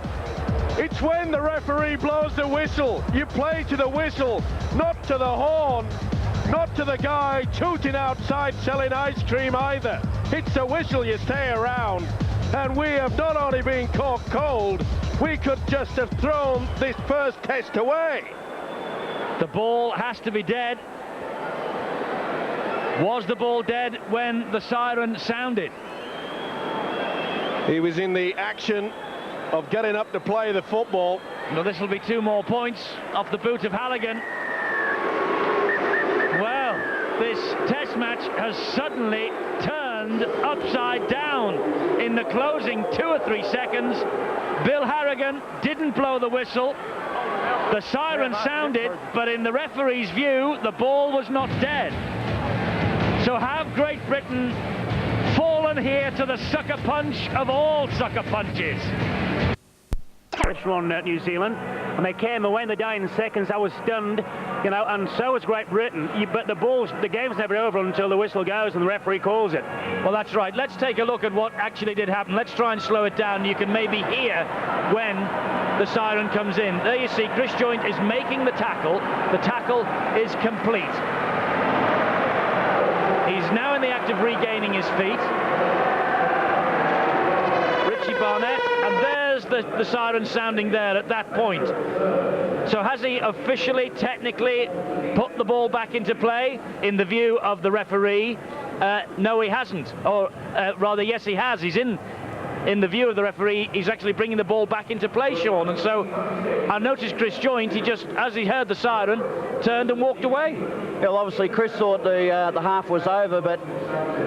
It's when the referee blows the whistle. You play to the whistle, not to the horn, not to the guy tooting outside selling ice cream either. It's the whistle, you stay around. And we have not only been caught cold, we could just have thrown this first test away. The ball has to be dead. Was the ball dead when the siren sounded? He was in the action of getting up to play the football. Well, this will be 2 more points off the boot of Halligan. Well, this test match has suddenly turned upside down in the closing 2 or 3 seconds. Bill Harrigan didn't blow the whistle. The siren sounded, but in the referee's view, the ball was not dead. So have Great Britain fallen here to the sucker punch of all sucker punches? Pressure on New Zealand, and they came away in the dying seconds. I was stunned, you know, and so was Great Britain. But the game's never over until the whistle goes and the referee calls it. Well, that's right. Let's take a look at what actually did happen. Let's try and slow it down. You can maybe hear when the siren comes in. There you see Chris Joynt is making the tackle. The tackle is complete. He's now in the act of regaining his feet. Richie Barnett, and there's the siren sounding there at that point. So has he officially, technically put the ball back into play in the view of the referee? No, he hasn't. Or rather, yes, he has. He's in the view of the referee, he's actually bringing the ball back into play, Sean. And so I noticed Chris Joynt, he just, as he heard the siren, turned and walked away. Well, obviously Chris thought the half was over, but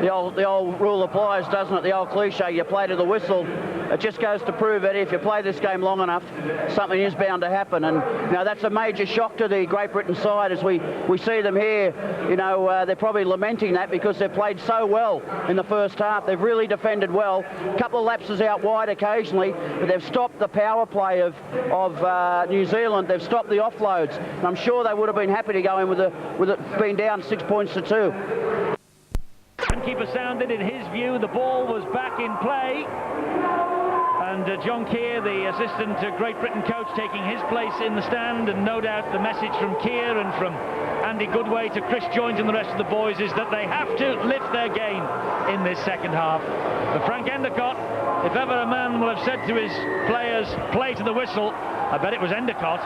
the old rule applies, doesn't it? The old cliche, you play to the whistle. It just goes to prove that if you play this game long enough, something is bound to happen. And you know, that's a major shock to the Great Britain side as we see them here. You know, they're probably lamenting that because they've played so well in the first half. They've really defended well. A couple of lapses out wide occasionally, but they've stopped the power play of New Zealand. They've stopped the offloads. And I'm sure they would have been happy to go in with it being down 6 points to 2. Keeper sounded. In his view, the ball was back in play. And John Keir, the assistant Great Britain coach, taking his place in the stand, and no doubt the message from Keir and from Andy Goodway to Chris Joynt and the rest of the boys is that they have to lift their game in this second half. But Frank Endicott, if ever a man will have said to his players, play to the whistle, I bet it was Endicott.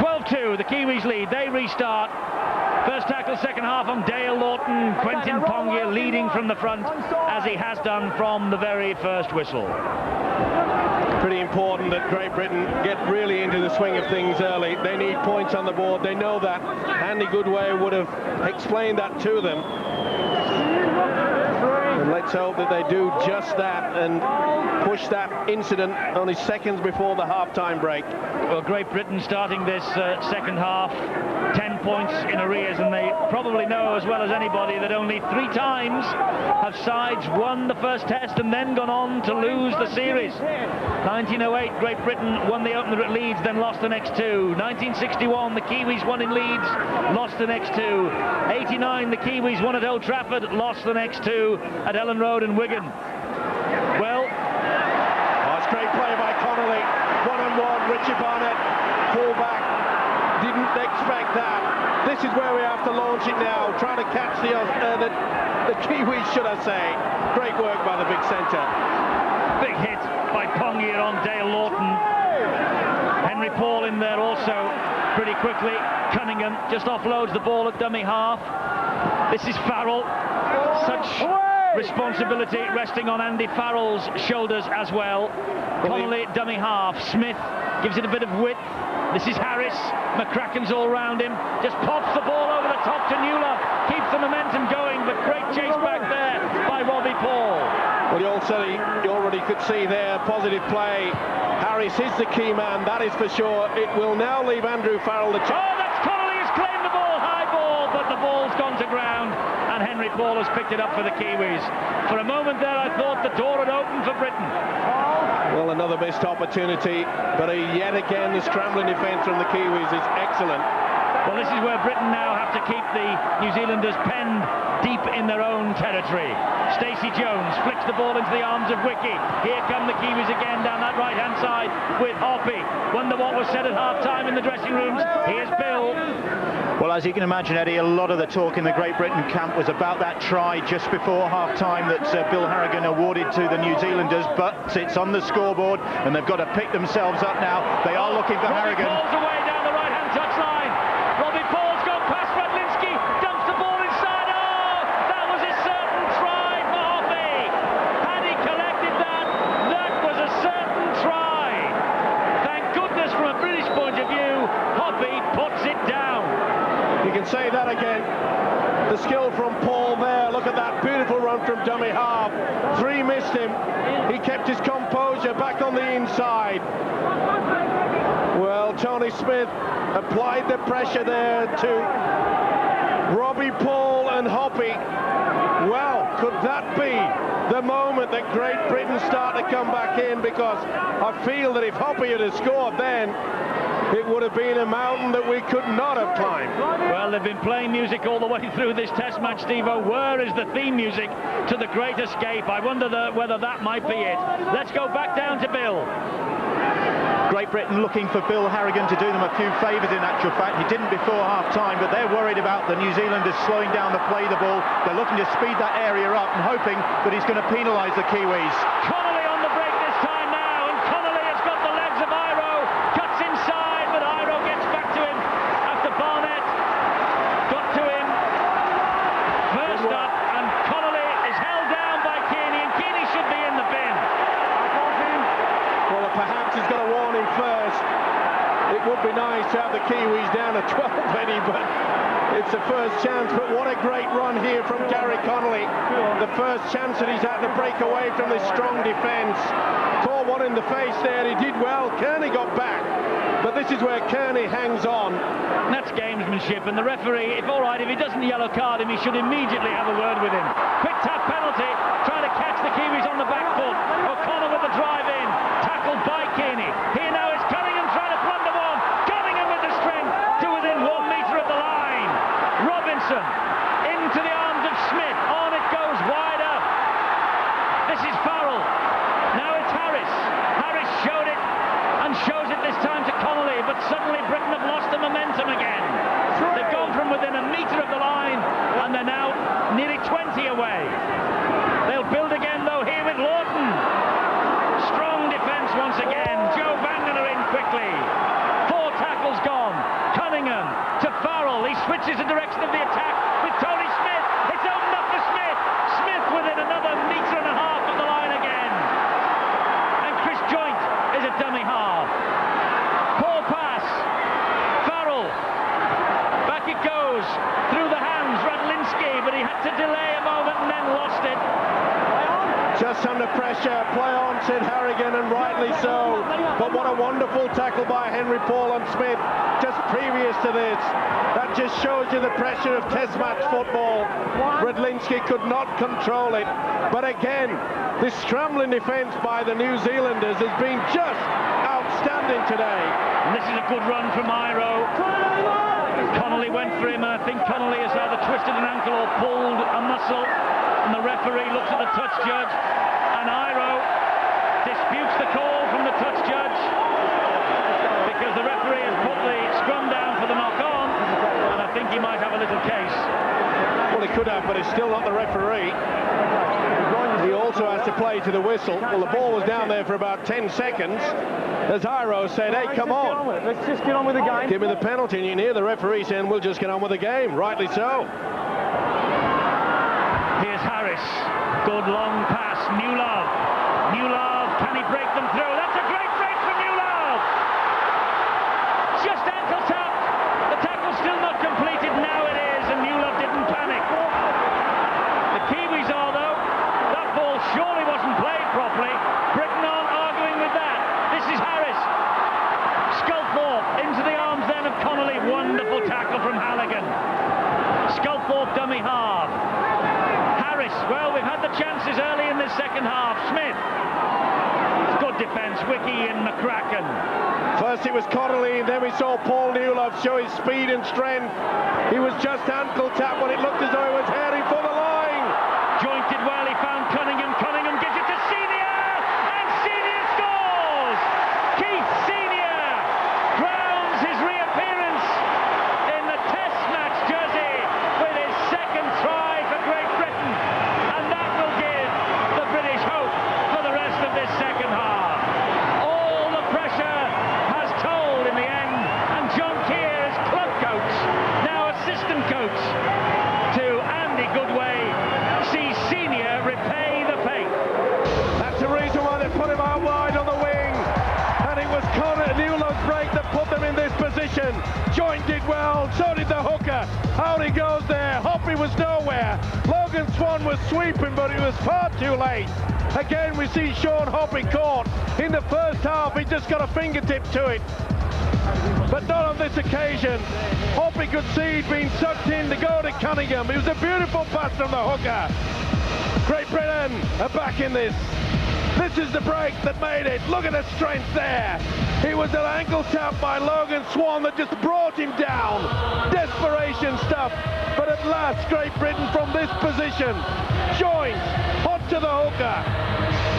12-2, the Kiwis lead, they restart. First tackle, second half on Dale Lawton. Quentin Pongia leading from the front, as he has done from the very first whistle. Pretty important that Great Britain get really into the swing of things early. They need points on the board. They know that. Andy Goodway would have explained that to them. And let's hope that they do just that and push that incident only seconds before the half-time break. Well, Great Britain starting this second half 10 points in arrears, and they probably know as well as anybody that only 3 times have sides won the first test and then gone on to lose the series. 1908, Great Britain won the opener at Leeds, then lost the next 2. 1961, the Kiwis won in Leeds, lost the next 2. 89, the Kiwis won at Old Trafford, lost the next 2 at Ellen Road and Wigan. Well, that's great play by Connolly. One-on-one, Richie Barnett, full-back. Didn't expect that. This is where we have to launch it now, trying to catch the Kiwis, should I say. Great work by the big centre. Big hit by Pongia on Dale Lawton. Henry Paul in there also pretty quickly. Cunningham just offloads the ball at dummy half. This is Farrell. Such responsibility resting on Andy Farrell's shoulders as well. Connolly dummy half. Smith gives it a bit of width. This is Harris. McCracken's all round him. Just pops the ball over the top to Newlove. Keeps the momentum going, but great chase back there by Robbie Paul. Well, you already could see there, positive play. Harris is the key man, that is for sure. It will now leave Andrew Farrell the chance. Oh, that's Connolly has claimed the ball, high ball, but the ball's gone to ground, and Henry Paul has picked it up for the Kiwis. For a moment there, I thought the door had opened for Britain. Well, another another missed opportunity, but yet again the scrambling defence from the Kiwis is excellent. Well, this is where Britain now have to keep the New Zealanders penned deep in their own territory. Stacey Jones flicks the ball into the arms of Wiki. Here come the Kiwis again down that right-hand side with Hoppy. Wonder what was said at half-time in the dressing rooms. Here's Bill. Well, as you can imagine, Eddie, a lot of the talk in the Great Britain camp was about that try just before half-time that Bill Harrigan awarded to the New Zealanders, but it's on the scoreboard and they've got to pick themselves up now. They are looking for Harrigan. Paul's away down the right-hand touchline. Robbie Paul's gone past Radlinski, dumps the ball inside. Oh, that was a certain try for Hoppy. Had he collected that, that was a certain try. Thank goodness from a British point of view, Hoppy puts it down. You can say that again. The skill from Paul there. Look at that beautiful run from dummy half. 3 missed him. He kept his composure back on the inside. Well, Tony Smith applied the pressure there to Robbie Paul and Hoppy. Well, could that be the moment that Great Britain start to come back in? Because I feel that if Hoppy had scored then, it would have been a mountain that we could not have climbed. Well, they've been playing music all the way through this test match, Steve-O. Where is the theme music to The Great Escape? I wonder whether that might be it. Let's go back down to Bill. Great Britain looking for Bill Harrigan to do them a few favours in actual fact. He didn't before half-time, but they're worried about the New Zealanders slowing down the play the ball. They're looking to speed that area up and hoping that he's going to penalise the Kiwis. Connolly on the break this time now, and Connolly has got the legs of Iro. Cuts inside, but Iro gets back to him after Barnett got to him. First up, and Connolly is held down by Kearney, and Kearney should be in the bin. Well, perhaps he's got to warn him first. It would be nice to have the Kiwis down to 12, Eddie, but it's the first chance. But what a great run here from Gary Connolly. The first chance that he's had to break away from this strong defence. Caught one in the face there. He did well. Kearney got back. But this is where Kearney hangs on. That's gamesmanship, and the referee, if all right, if he doesn't yellow card him, he should immediately have a word with him. Quick tap penalty, trying to catch the Kiwis on the back foot. O'Connor with the drive in, tackled by Kearney. Here now is Cunningham trying to plunder one. Cunningham with the strength to within 1 metre of the line. Robinson into the arms of Smith. On it goes wide up. This is Farrell. Now it's Harris. Harris showed it and shows it this time to Connolly, but suddenly Britain have lost the momentum again. They've gone from within 1 metre of the line and they're now nearly 20 away. They'll build again though here with Lawton. Strong defence once again. Joe Vangeler in quickly. 4 tackles gone. Cunningham to Farrell. He switches the direction of the attack with Tony Smith. It's opened up for Smith. Smith within another 1.5 metres of the line again. And Chris Joint is a dummy half. Poor pass. Farrell. Back it goes. Through the hands. Radlinski, but he had to delay a moment and then lost it. Just under pressure, play on, said Harrigan, and rightly so. But what a wonderful tackle by Henry Paul and Smith just previous to this. That just shows you the pressure of test match football. Radlinski could not control it. But again, this scrambling defence by the New Zealanders has been just outstanding today. And this is a good run from Iro. Connolly went for him, and I think Connolly has either twisted an ankle or pulled a muscle. And the referee looks at the touch judge, and Iro disputes the call from the touch judge because the referee has put the scrum down for the knock-on, and I think he might have a little case. Well, he could have, but it's still not the referee. He also has to play to the whistle. Well, the ball was down there for about 10 seconds. As Iro said, hey, come on. Let's just get on with the game. Give me the penalty. And you hear the referee saying, we'll just get on with the game. Rightly so. Here's Harris. Good long pass. Newlove. Newlove. Can he break them through? That's a great break from Newlove. Just ankle tap. The tackle's still not completed. Now it is, and Newlove didn't panic. The Kiwis are, though. That ball surely wasn't played properly. Britain aren't arguing with that. This is Harris. Sculthorpe into the arms then of Connolly. Wonderful tackle from Halligan. Sculthorpe dummy half. Harris, well, we've had the chances early in this second half. Smith. Good defence, Wiki and McCracken. First it was Connolly, and then we saw Paul Newlove show his speed and strength. He was just ankle tap when it looked as though he was heading for the line. Jointed well, he found Cunningham. Cunningham gives it to Senior, and Senior scores! Keith Senior crowns his reappearance in the Test match jersey with his second try for Great Britain, and that will give the British hope for the rest of this second half. All the pressure has told in the end, and John Keir is club coach, now assistant coach to Andy Goodway, sees Senior repay the faith. That's the reason why they put him out wide on the wing, and it was Newlove's break that put them in this position. Joint did well, so did the hooker. Out he goes there. Hoppy was nowhere. Logan Swan was sweeping, but he was far too late. Again, we see Sean Hoppy caught. In the first half, he just got a fingertip to it. But not on this occasion. Hoppy could see he'd been sucked in to go to Cunningham. It was a beautiful pass from the hooker. Great Britain are back in this. This is the break that made it. Look at the strength there. It was an ankle tap by Logan Swan that just brought him down. Desperation stuff. But at last, Great Britain from this position. Joint, hot to the hooker.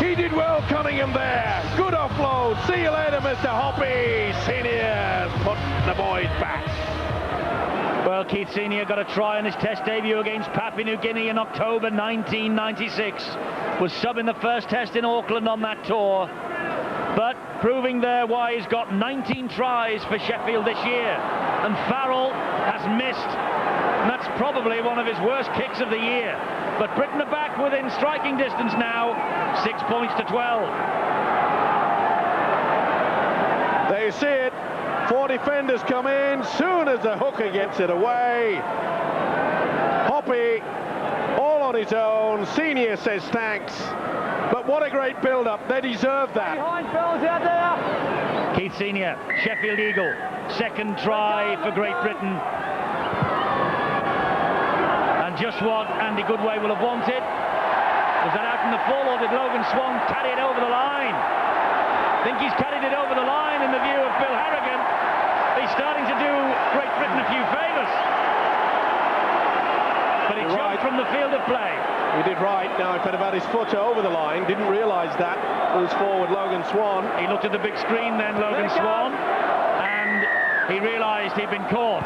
He did well, Cunningham there. Good offload. See you later, Mr. Hoppy. Senior putting the boys back. Well, Keith Senior got a try in his Test debut against Papua New Guinea in October 1996. Was sub in the first Test in Auckland on that tour, but proving there why he's got 19 tries for Sheffield this year. And Farrell has missed, and that's probably one of his worst kicks of the year. But Britain are back within striking distance now, 6 points to 12. There you see it. 4 defenders come in. Soon as the hooker gets it away, Hoppy all on his own. Senior says thanks. But what a great build-up. They deserve that. Behind fellas out there. Keith Senior, Sheffield Eagle, second try for Great Britain. And just what Andy Goodway will have wanted. Was that out in the full, or did Logan Swan carry it over the line? I think he's carried it over the line in the view of Bill Harrigan. He's starting to do Great Britain a few favours. But he jumped from the field of play. He did right. Now he could have had his foot over the line. Didn't realise that. Moves forward Logan Swan. He looked at the big screen then, Logan Swan, and he realised he'd been caught.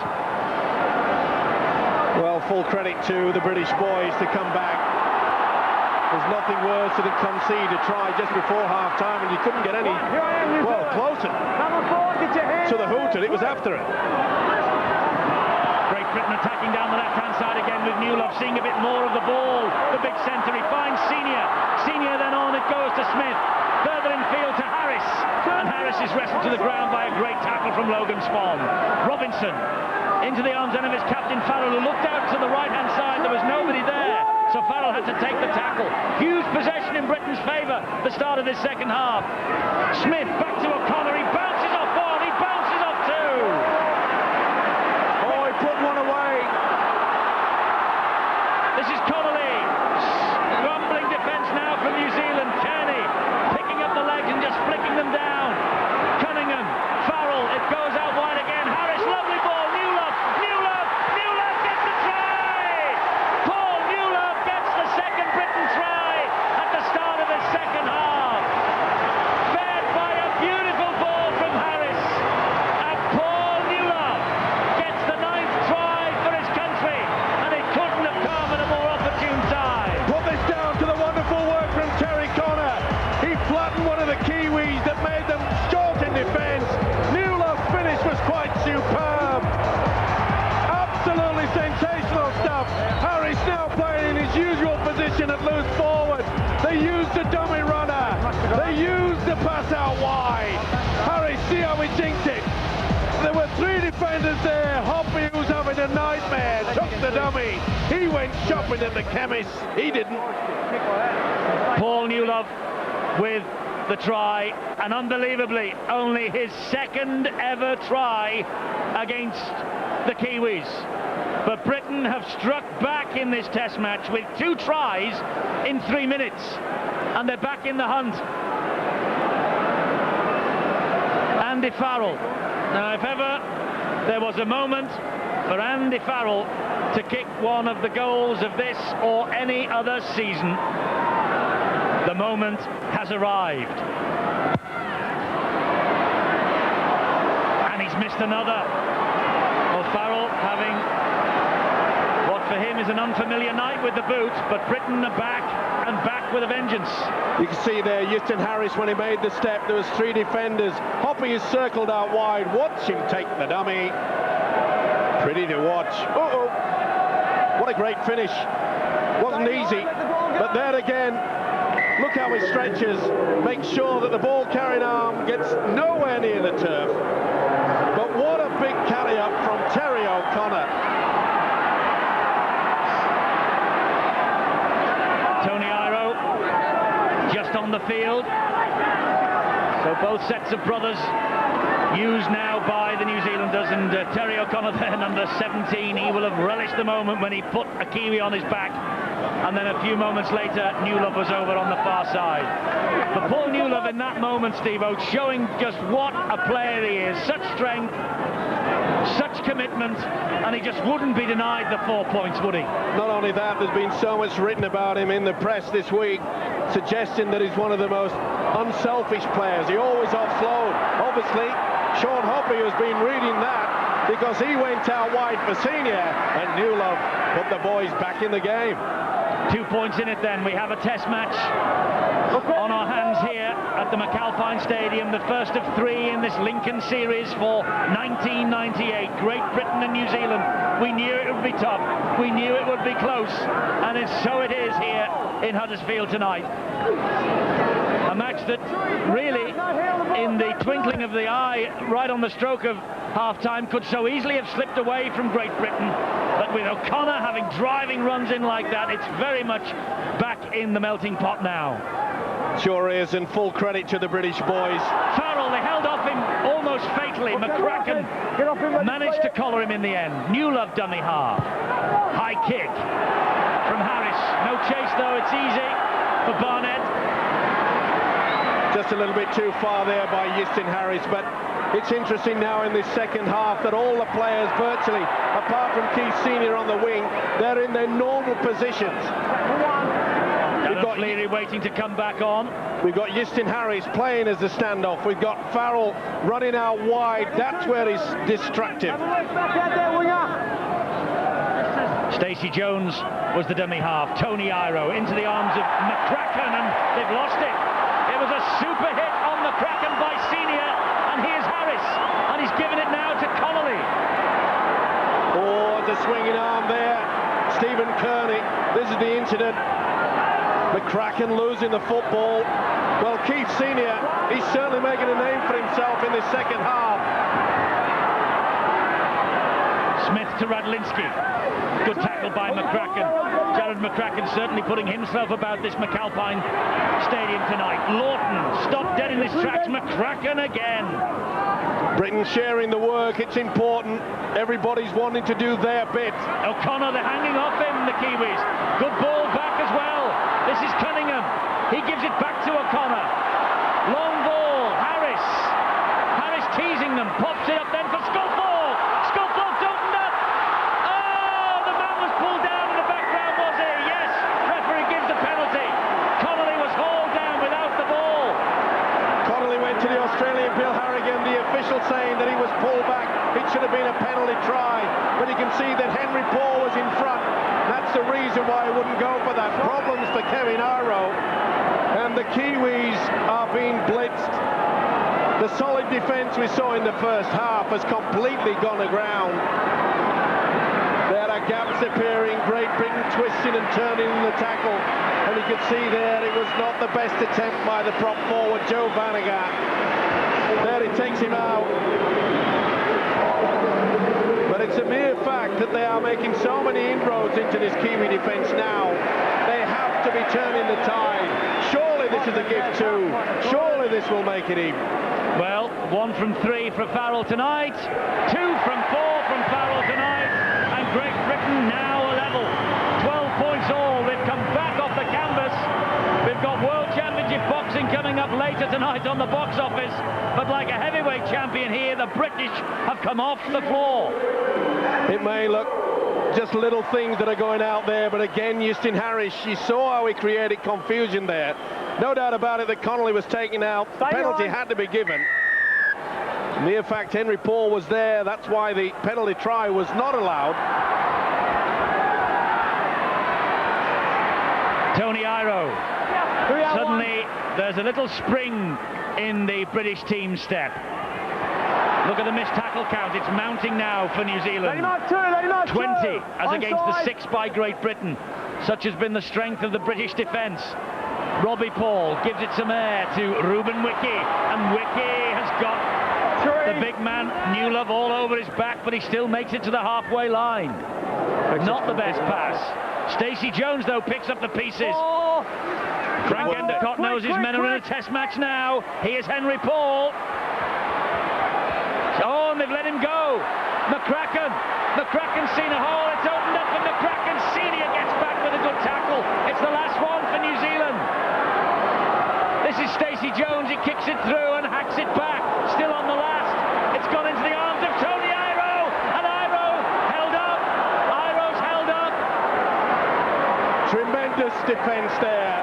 Well, full credit to the British boys to come back. There's nothing worse than concede a try just before half-time, and you couldn't get any, well, closer to the hooter. It was after it. Great Britain attacking down the left-hand side again with Newlove seeing a bit more of the ball. The big centre, he finds Senior. Senior then on, it goes to Smith. Further infield to Harris. And Harris is wrestled to the ground by a great tackle from Logan Swan. Robinson into the arms then of his captain Farrell, who looked out to the right-hand side. There was nobody there. So Farrell had to take the tackle. Huge possession in Britain's favour the start of this second half. Smith back to O'Connor. He bounces off one. He bounces off two. Oh, he put one away. This is Connolly. Rumbling defence now from New Zealand. Kearney picking up the legs and just flicking them down. Cunningham, Farrell. It goes out wide again. Harris, lovely ball. Newlove gets the try. Paul Newlove gets the second Britain try at the start of the second half. Fed by a beautiful ball from Harris. And Paul Newlove gets the 9th try for his country. And it couldn't have come at a more opportune time. Put this down to the wonderful work from Terry Connor. He flattened one of the Kiwis that made them short in defence. Newlove's finish was quite superb. Absolutely sensational stuff. Harris now playing in his usual position at loose forward. They used the dummy runner. They used the pass out wide. Harris, see how he jinked it. There were 3 defenders there. Hoppy, who's having a nightmare, took the dummy. He went shopping at the chemist. He didn't. Paul Newlove with the try, and unbelievably only his second ever try against the Kiwis. But Britain have struck back in this Test match with 2 tries in 3 minutes, and they're back in the hunt. Andy Farrell. Now, if ever there was a moment for Andy Farrell to kick one of the goals of this or any other season, the moment has arrived. And he's missed another. Well, Farrell having what for him is an unfamiliar night with the boot, but Britain are back and back with a vengeance. You can see there, Houston Harris, when he made the step, there was 3 defenders. Hoppy is circled out wide. Watch him take the dummy. Pretty to watch. Uh-oh. What a great finish. Wasn't easy, but there again, look how he stretches, makes sure that the ball carrying arm gets nowhere near the turf. But what a big carry up from Terry O'Connor. Tony Iro just on the field. So both sets of brothers used now by the New Zealanders, and Terry O'Connor there, number 17, he will have relished the moment when he put a Kiwi on his back, and then a few moments later Newlove was over on the far side. But Paul Newlove in that moment, Steve-O, showing just what a player he is. Such strength, such commitment, and he just wouldn't be denied the 4 points, would he? Not only that, there's been so much written about him in the press this week, suggesting that he's one of the most unselfish players. He always offload. Obviously, Sean Hoppy has been reading that because he went out wide for senior, and Newlove put the boys back in the game. 2 points in it then. We have a test match on our hands here at the McAlpine Stadium, the first of 3 in this Lincoln series for 1998. Great Britain and New Zealand. We knew it would be tough. We knew it would be close, and so it is here in Huddersfield tonight. A match that really, in the twinkling of the eye, right on the stroke of half-time, could so easily have slipped away from Great Britain. But with O'Connor having driving runs in like that, it's very much back in the melting pot now. Sure is, and full credit to the British boys. Farrell, they held off him almost fatally. McCracken managed to collar him in the end. Newlove dummy half. High kick from Harris. No chase though, it's easy for Barnett. Just a little bit too far there by Houston Harris, but it's interesting now in this second half that all the players virtually, apart from Keith Senior on the wing, they're in their normal positions. We've got Leary waiting to come back on. We've got Houston Harris playing as the standoff. We've got Farrell running out wide. That's where he's destructive. Stacey Jones was the dummy half. Tony Iro into the arms of McCracken, and they've lost it. It was a super hit on McCracken by Senior, and here's Harris, and he's given it now to Connolly. Oh, the swinging arm there. Stephen Kearney. This is the incident. McCracken losing the football. Well, Keith Senior, he's certainly making a name for himself in this second half. Smith to Radlinski. Good tackle by McCracken. Jared McCracken certainly putting himself about this McAlpine Stadium tonight. Lawton stopped dead in his tracks. McCracken again. Britain sharing the work, it's important. Everybody's wanting to do their bit. O'Connor, they're hanging off him, the Kiwis. Good ball back as well. This is Cunningham. He gives it back to O'Connor. Long ball, Harris. Harris teasing them, pops it up then for Sculthorpe. Sculthorpe's opened up. Oh, the man was pulled down in the background, was he? Yes, referee gives the penalty. Connolly was hauled down without the ball. Connolly went to the Australian Bill Harrigan, the official saying that he was pulled back. It should have been a penalty try, but you can see that Henry Paul was in front. That's the reason why I wouldn't go for that. Problems for Kevin Iro, and the Kiwis are being blitzed. The solid defence we saw in the first half has completely gone aground. There are gaps appearing, Great Britain twisting and turning in the tackle, and you can see there it was not the best attempt by the prop forward Joe Bannigat. There he takes him out. But it's a mere fact that they are making so many inroads into this Kiwi defence now. They have to be turning the tide. Surely this is a gift too. Surely this will make it even. Well, 1 from 3 for Farrell tonight. 2 from 4 from Farrell tonight. And Great Britain now a level. 12 points all. They've come back off the canvas. We've got World Championship box boxing coming up later tonight on the box office, but like a heavyweight champion here, the British have come off the floor. It may look just little things that are going out there, but again, Justin Harris, you saw how he created confusion there. No doubt about it that Connolly was taken out. The penalty had to be given. Mere fact Henry Paul was there, that's why the penalty try was not allowed. Tony Iro. Suddenly there's a little spring in the British team step. Look at the missed tackle count. It's mounting now for New Zealand. 20 as against the 6 by Great Britain. Such has been the strength of the British defence. Robbie Paul gives it some air to Ruben Wiki, and Wiki has got the big man Newlove all over his back, but he still makes it to the halfway line. Not the best pass. Stacey Jones, though, picks up the pieces. Frank Endicott knows his men are in a test match now. Here's Henry Paul. Oh, and they've let him go. McCracken's seen a hole. It's opened up, and McCracken Senior gets back with a good tackle. It's the last one for New Zealand. This is Stacey Jones. He kicks it through and hacks it back. Still on the last. It's gone into the arms of Tony Iro, and Iro held up. Iro's held up. Tremendous defence there.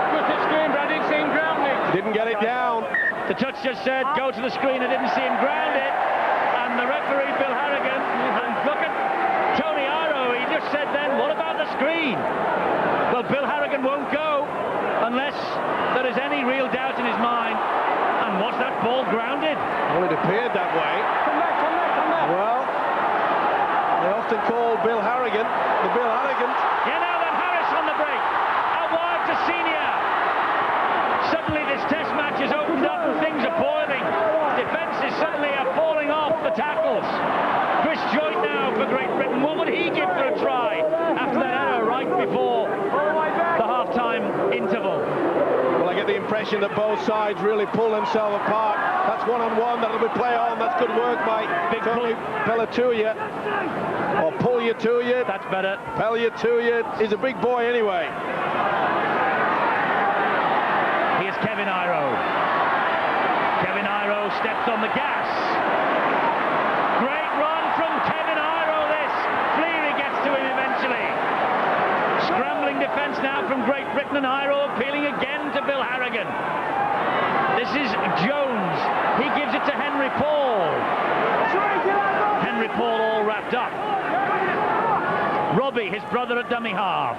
Good screen, but I didn't see him grounding. Didn't get it down. The touch just said, go to the screen. I didn't see him ground it. And the referee, Bill Harrigan, and look at Tony Iro. He just said then, what about the screen? Well, Bill Harrigan won't go unless there is any real doubt in his mind. And was that ball grounded? Well, it appeared that way. Come back. Well, they often call Bill Harrigan the Bill Harrigan. Yeah, now then, Harris on the break. Out wide to Senior. Suddenly this test match has opened up and things are boiling. Defences suddenly are falling off the tackles. Chris Joynt now for Great Britain. What would he give for a try after that error right before the half-time interval? Well, I get the impression that both sides really pull themselves apart. That's one-on-one, that'll be play on. That's good work by Big Tony Pelletuya. Or Pull-you-to-you. That's better. Pelletuya. He's a big boy anyway. Here's Kevin Iro. Kevin Iro steps on the gas. Great run from Kevin Iro, this. Fleary gets to him eventually. Scrambling defence now from Great Britain, and Iro appealing again to Bill Harrigan. This is Jones. He gives it to Henry Paul. Henry Paul all wrapped up. Robbie, his brother at dummy half.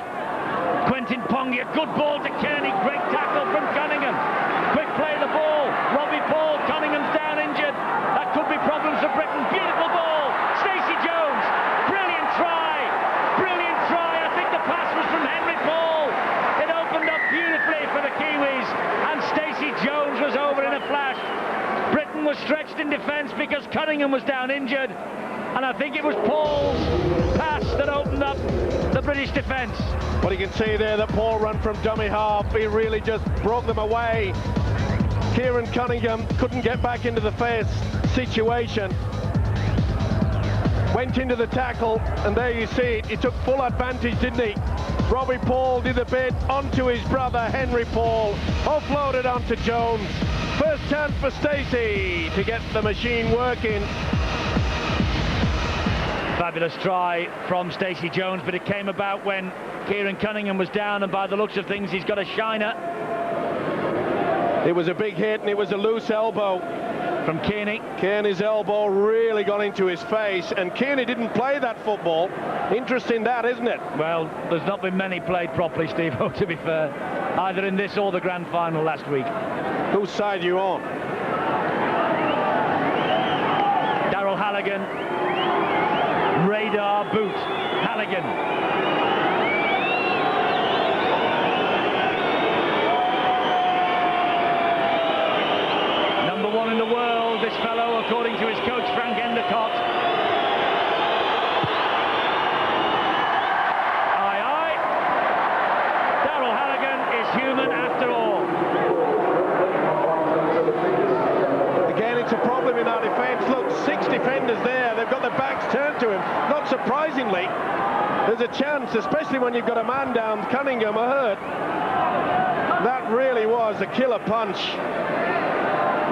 Quentin Pongia, good ball to Kearney. Great tackle from Cunningham. Quick play of the ball. Robbie Paul, Cunningham's down injured. That could be problems for Britain. Beautiful ball. Stacey Jones, brilliant try. Brilliant try. I think the pass was from Henry Paul. It opened up beautifully for the Kiwis, and Stacey Jones was over in a flash. Britain was stretched in defence because Cunningham was down injured, and I think it was Paul's pass that opened up the British defence. Well, you can see there that Paul run from dummy half. He really just broke them away. Kieran Cunningham couldn't get back into the first situation. Went into the tackle, and there you see it. He took full advantage, didn't he? Robbie Paul did a bit onto his brother, Henry Paul. Offloaded onto Jones. First chance for Stacey to get the machine working. Fabulous try from Stacey Jones, but it came about when Kieran Cunningham was down, and by the looks of things, he's got a shiner. It was a big hit, and it was a loose elbow from Kearney. Kearney's elbow really got into his face, and Kearney didn't play that football. Interesting that, isn't it? Well, there's not been many played properly, Steve-O, to be fair, either in this or the grand final last week. Whose side are you on? Darryl Halligan. Radar boot. Halligan. Number one in the world, this fellow, according to his coach, Frank Endicott. Aye, aye. Darryl Halligan is human after all. Again, it's a problem in our defence. Look, 6 defenders there. They've got their backs turned to him. Not surprisingly, there's a chance, especially when you've got a man down, Cunningham, hurt. That really was a killer punch.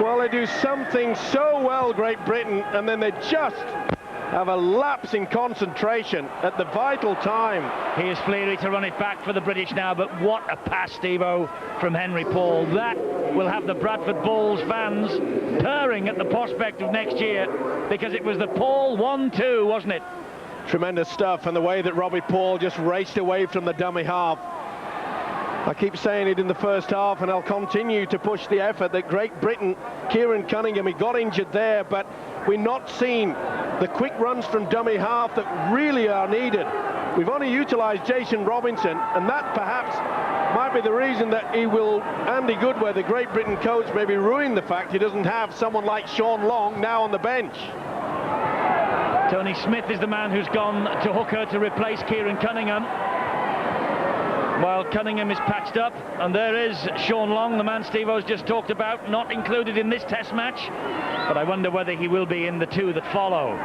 Well, they do something so well, Great Britain, and then they just have a lapse in concentration at the vital time. Here's Fleary to run it back for the British now, but what a pass, Steve-O, from Henry Paul. That will have the Bradford Bulls fans purring at the prospect of next year, because it was the Paul 1-2, wasn't it? Tremendous stuff, and the way that Robbie Paul just raced away from the dummy half. I keep saying it in the first half, and I'll continue to push the effort that Great Britain, Kieran Cunningham, he got injured there, but we're not seeing the quick runs from dummy half that really are needed. We've only utilised Jason Robinson, and that perhaps might be the reason that he will, Andy Goodway, the Great Britain coach, maybe ruin the fact he doesn't have someone like Sean Long now on the bench. Tony Smith is the man who's gone to hooker to replace Kieran Cunningham, while Cunningham is patched up, and there is Sean Long, the man Steve-O's just talked about, not included in this test match, but I wonder whether he will be in the two that follow.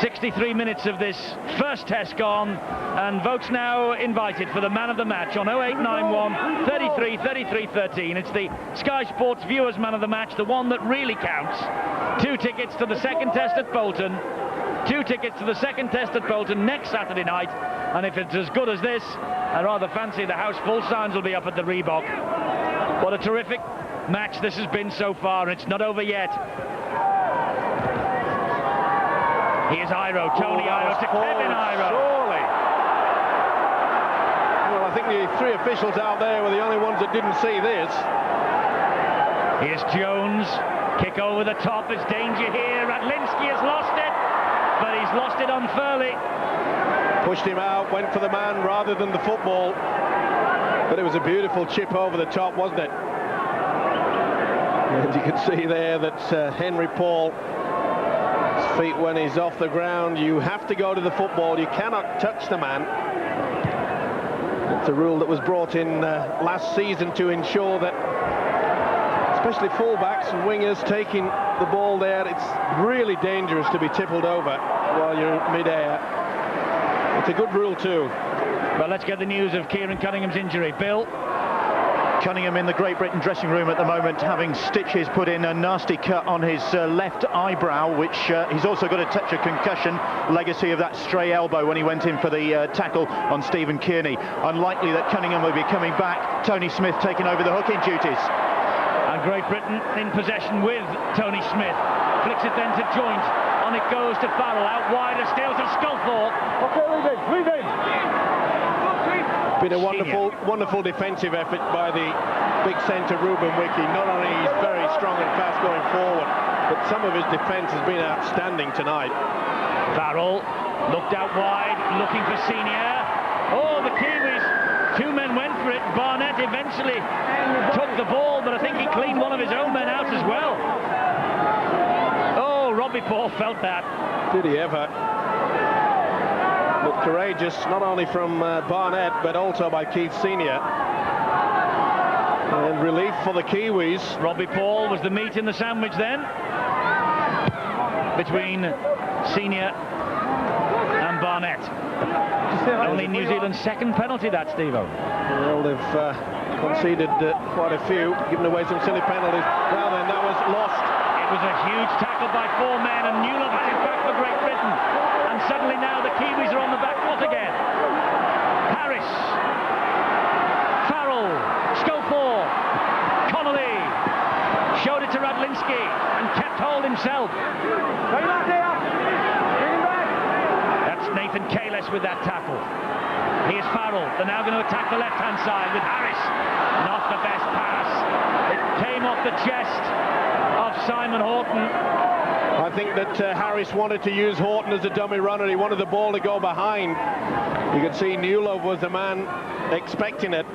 63 minutes of this first test gone, and votes now invited for the man of the match on 0891 33 33 13. It's the Sky Sports Viewers Man of the Match, the one that really counts. 2 tickets to the second test at Bolton. 2 tickets to the second test at Bolton next Saturday night, and if it's as good as this, I rather fancy the house full signs will be up at the Reebok. What a terrific match this has been so far, and it's not over yet. Here's Iro, Tony Iro to Kevin Iro. Surely. Well, I think the 3 officials out there were the only ones that didn't see this. Here's Jones, kick over the top, there's danger here, Radlinski has lost it, but he's lost it unfairly. Pushed him out, went for the man rather than the football, but it was a beautiful chip over the top, wasn't it? And you can see there that Henry Paul, his feet when he's off the ground, you have to go to the football, you cannot touch the man. It's a rule that was brought in last season to ensure that especially fullbacks and wingers taking the ball there, it's really dangerous to be tippled over while you're mid-air. It's a good rule too. Well, let's get the news of Kieran Cunningham's injury. Bill? Cunningham in the Great Britain dressing room at the moment, having stitches put in, a nasty cut on his left eyebrow, which he's also got a touch of concussion, legacy of that stray elbow when he went in for the tackle on Stephen Kearney. Unlikely that Cunningham will be coming back. Tony Smith taking over the hooking duties. And Great Britain in possession with Tony Smith. Flicks it then to Joint. On it goes to Farrell. Out wide, a steals to Sculthorpe. Leave it. Been a wonderful defensive effort by the big centre Ruben Wiki. Not only he's very strong and fast going forward, but some of his defence has been outstanding tonight. Farrell looked out wide, looking for Senior. Oh, the Kiwis. 2 men went for it. Barnett eventually took the ball, but I think he cleaned one of his own men out as well. Oh, Robbie Paul felt that. Did he ever? But courageous, not only from Barnett, but also by Keith Senior. And relief for the Kiwis. Robbie Paul was the meat in the sandwich then, between Senior and Barnett. Only New Zealand's second penalty, that, Steve-O. Well, they've conceded quite a few, given away some silly penalties. Well then, that was lost. It was a huge tackle by 4 men, and Newland had it back for Great Britain. And suddenly now the Kiwis are on the back foot again. Harris, Farrell, Scofor, Connolly showed it to Radlinski and kept hold himself. That's Nathan Kalis with that tackle. Here's Farrell. They're now going to attack the left-hand side with Harris. Not the best pass. It came off the chest of Simon Horton. I think that Harris wanted to use Horton as a dummy runner. He wanted the ball to go behind. You could see Newlove was the man expecting it.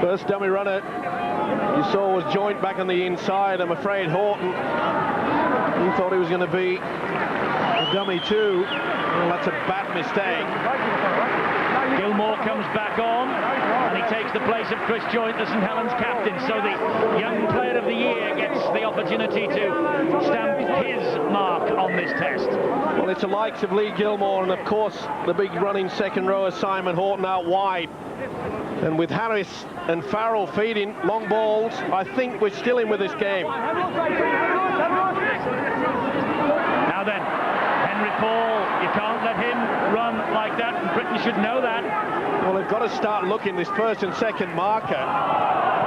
First dummy runner you saw was Joint back on the inside. I'm afraid Horton, he thought he was going to be a dummy too. Well, that's a bad mistake. Gilmore comes back on, and he takes the place of Chris Joynt, the St Helens captain. So the young player of the year gets the opportunity to stamp his mark on this test. Well, it's the likes of Lee Gilmore and, of course, the big running second rower Simon Horton out wide. And with Harris and Farrell feeding long balls, I think we're still in with this game. Now then, Henry Paul, you can't let him run like that, and Britain should know that. Well, they've got to start looking this first and second marker.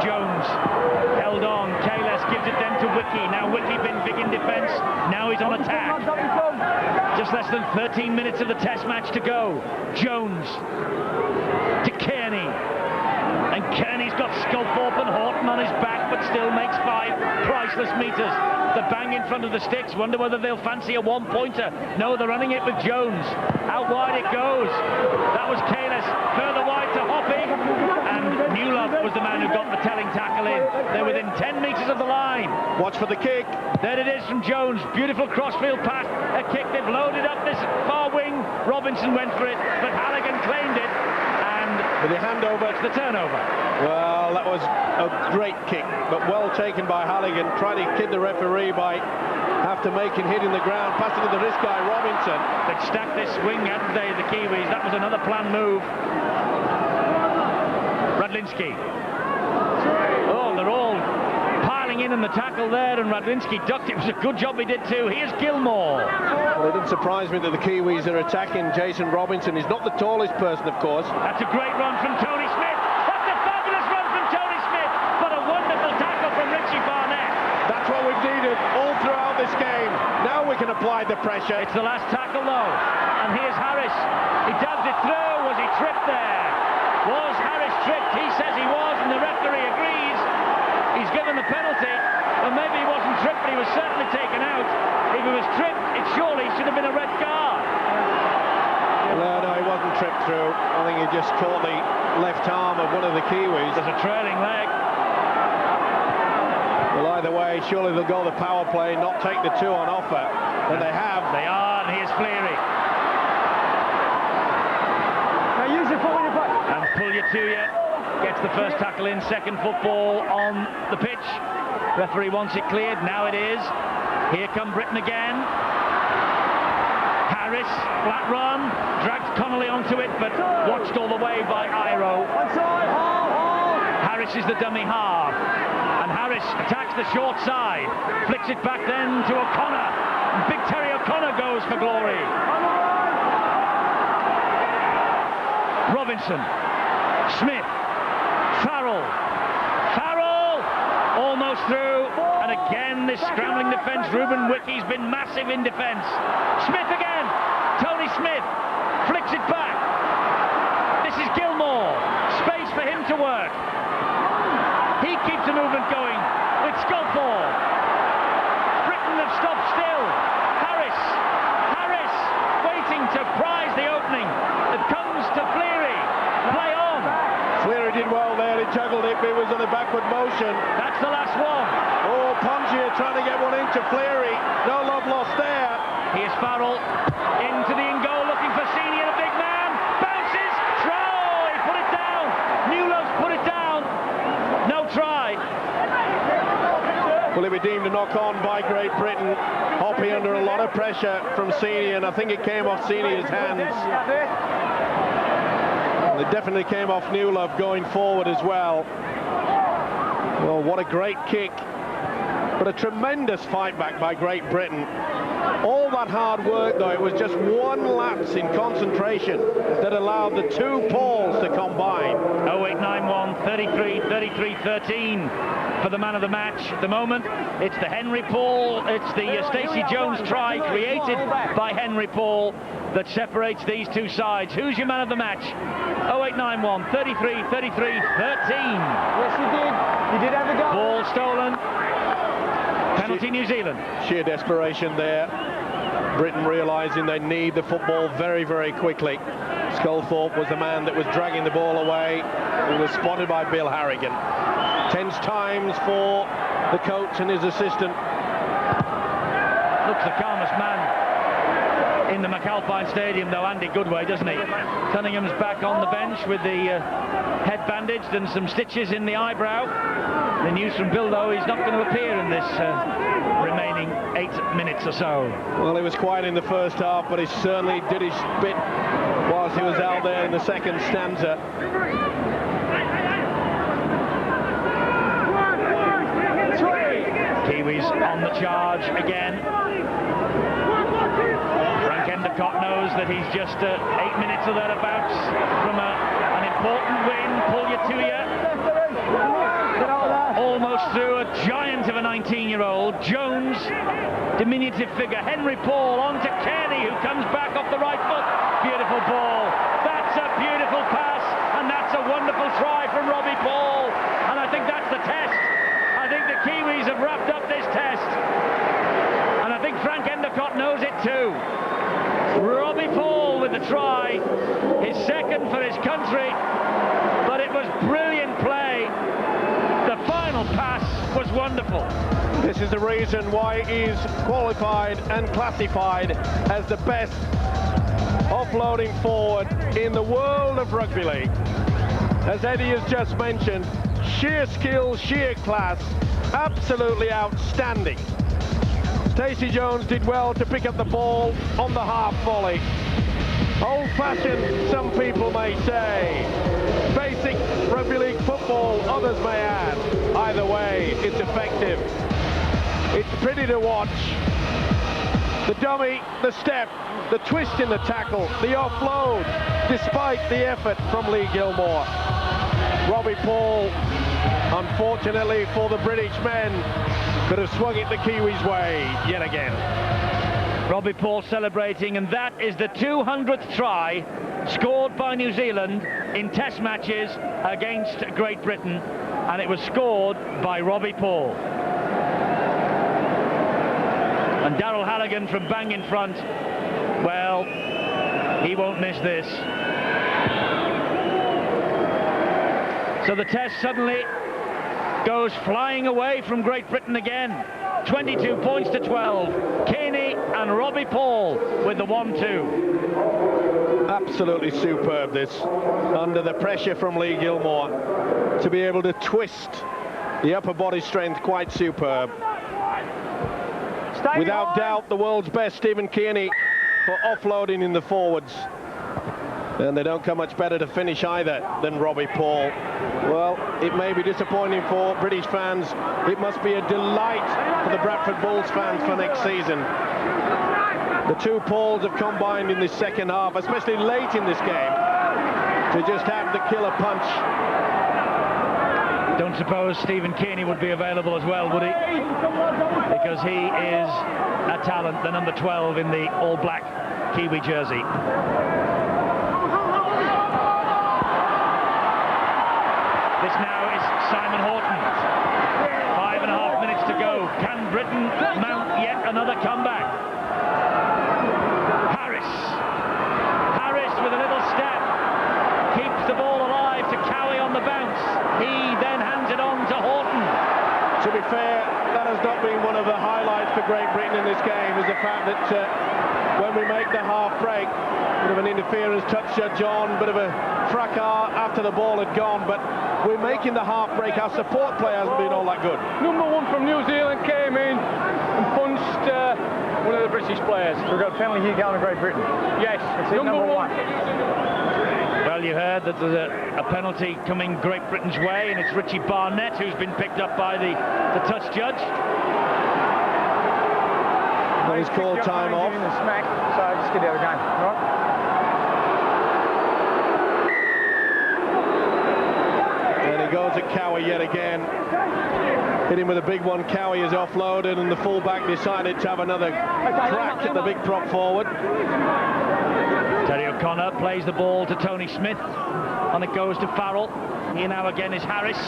Jones held on. Kalis gives it then to Wiki. Now Wiki been big in defence. Now he's on attack. Just less than 13 minutes of the test match to go. Jones to Kearney. And Kearney's got Sculthorpe and Horton on his back, but still makes 5 priceless metres. The bang in front of the sticks. Wonder whether they'll fancy a one-pointer. No, they're running it with Jones. Out wide it goes. That was Kalis. Further wide to Hoppy. And Newlove was the man who got the telling tackle in. They're within 10 metres of the line. Watch for the kick. There it is from Jones. Beautiful crossfield pass. A kick. They've loaded up this far wing. Robinson went for it, but Halligan claimed it. With the handover. It's the turnover. Well, that was a great kick, but well taken by Halligan. Trying to kid the referee by after making hit in the ground. Pass it to the wrist guy, Robinson. They'd stacked this swing, hadn't they, the Kiwis? That was another planned move. Radlinski. Oh, they're all piling in the tackle there, and Radlinski ducked. It was a good job he did too. Here's Gilmore. Well, it didn't surprise me that the Kiwis are attacking Jason Robinson. He's not the tallest person, of course. That's a great run from Tony Smith. That's a fabulous run from Tony Smith. But a wonderful tackle from Richie Barnett. That's what we've needed all throughout this game. Now we can apply the pressure. It's the last tackle though. And here's Harris. He dubs it through. Was he tripped there? Was Harris tripped? He says he was, and the referee agrees. He's given the penalty. Well, maybe he wasn't tripped, but he was certainly taken out. If he was tripped, it surely should have been a red card. No, he wasn't tripped through. I think he just caught the left arm of one of the Kiwis. There's a trailing leg. Well, either way, surely they'll go the power play, not take the 2 on offer. And they have. They are, and here's Fleary. Now use your foot when you're back. And pull you to you. Gets the first tackle in, second football on the pitch. Referee wants it cleared, now it is. Here come Britain again. Harris, flat run, dragged Connolly onto it, but watched all the way by Iro. Harris is the dummy half. And Harris attacks the short side, flicks it back then to O'Connor. And Big Terry O'Connor goes for glory. Robinson, Smith, Farrell, almost through, and again this scrambling defence. Ruben Wickey's been massive in defence. Smith again, Tony Smith flicks it back. This is Gilmore, space for him to work. He keeps the movement going with Sculthorpe. Britain have stopped still. Harris waiting to prize the opening. It comes to Fleary. Play on. Fleary did well there. He juggled it, but it was on a backward motion. That's the last one. Oh, Pongier trying to get one into Fleary. No love lost there. Here's Farrell into the in goal, looking for Senior, the big man. Bounces. Try. Put it down. Newlove's put it down. No try. Will it be deemed a knock-on by Great Britain? Hoppy under a lot of pressure from Senior, and I think it came off Senior's hands. It definitely came off Newlove going forward as well. Well, what a great kick. But a tremendous fight back by Great Britain. All that hard work, though, it was just one lapse in concentration that allowed the 2 Pauls to combine. 0891 33-13 for the man of the match. At the moment, it's the Henry Paul, it's the Stacey Jones try created by Henry Paul that separates these two sides. Who's your man of the match? 0891 33-13. Yes, you did. You did have a go. Ball stolen. Penalty New Zealand. Sheer desperation there. Britain realising they need the football very, very quickly. Sculthorpe was the man that was dragging the ball away. He was spotted by Bill Harrigan. Tense times for the coach and his assistant. Looks the calmest man in the McAlpine Stadium, though, Andy Goodway, doesn't he? Cunningham's back on the bench with the head bandaged and some stitches in the eyebrow. The news from Bill, though, he's not going to appear in this remaining 8 minutes or so. Well, he was quiet in the first half, but he certainly did his bit whilst he was out there in the second stanza. Kiwis on the charge again. Frank Endicott knows that he's just 8 minutes or thereabouts from an important win. Pull you to you. Almost through a giant of a 19-year-old. Jones, diminutive figure. Henry Paul on to Kearney, who comes back off the right foot. Beautiful ball. That's a beautiful pass, and that's a wonderful try from Robbie Paul. And I think that's the test. I think the Kiwis have wrapped up this test. And I think Frank Endicott knows it too. Robbie Paul with the try, his second for his country, but it was brilliant play. The final pass was wonderful. This is the reason why he's qualified and classified as the best offloading forward in the world of rugby league. As Eddie has just mentioned, sheer skill, sheer class, absolutely outstanding. Stacey Jones did well to pick up the ball on the half volley. Old-fashioned, some people may say. Basic rugby league football, others may add. Either way, it's effective. It's pretty to watch. The dummy, the step, the twist in the tackle, the offload, despite the effort from Lee Gilmore. Robbie Paul, unfortunately for the British men, could have swung it the Kiwis' way yet again. Robbie Paul celebrating, and that is the 200th try scored by New Zealand in test matches against Great Britain, and it was scored by Robbie Paul. And Darryl Halligan from bang in front, well, he won't miss this. So the test suddenly goes flying away from Great Britain again. 22 points to 12. Kearney and Robbie Paul with the 1-2. Absolutely superb, this. Under the pressure from Lee Gilmore, to be able to twist the upper body strength, quite superb. Without doubt, the world's best, Stephen Kearney, for offloading in the forwards. And they don't come much better to finish either than Robbie Paul. Well, it may be disappointing for British fans. It must be a delight for the Bradford Bulls fans for next season. The two Pauls have combined in this second half, especially late in this game, to just have the killer punch. Don't suppose Stephen Kearney would be available as well, would he? Because he is a talent, the number 12 in the all-black Kiwi jersey. This now is Simon Horton. 5.5 minutes to go. Can Britain mount yet another comeback? Harris with a little step. Keeps the ball alive to Cowie on the bounce. He then hands it on to Horton. To be fair, that has not been one of the highlights for Great Britain in this game, is the fact that when we make the half break, bit of an interference, touch judge on, bit of a fracas after the ball had gone, but we're making the half break. Our support play hasn't been all that good. Number one from New Zealand came in and punched one of the British players. We've got a penalty here going to Great Britain. Yes, it's number one. Well, you heard that there's a penalty coming Great Britain's way, and it's Richie Barnett who's been picked up by the touch judge. Well, he's called time off. The smack, so just get out of the game, right? And he goes at Cowie yet again. Hit him with a big one. Cowie is offloaded, and the fullback decided to have another crack at the big prop forward. Terry O'Connor plays the ball to Tony Smith, and it goes to Farrell. Here now again is Harris.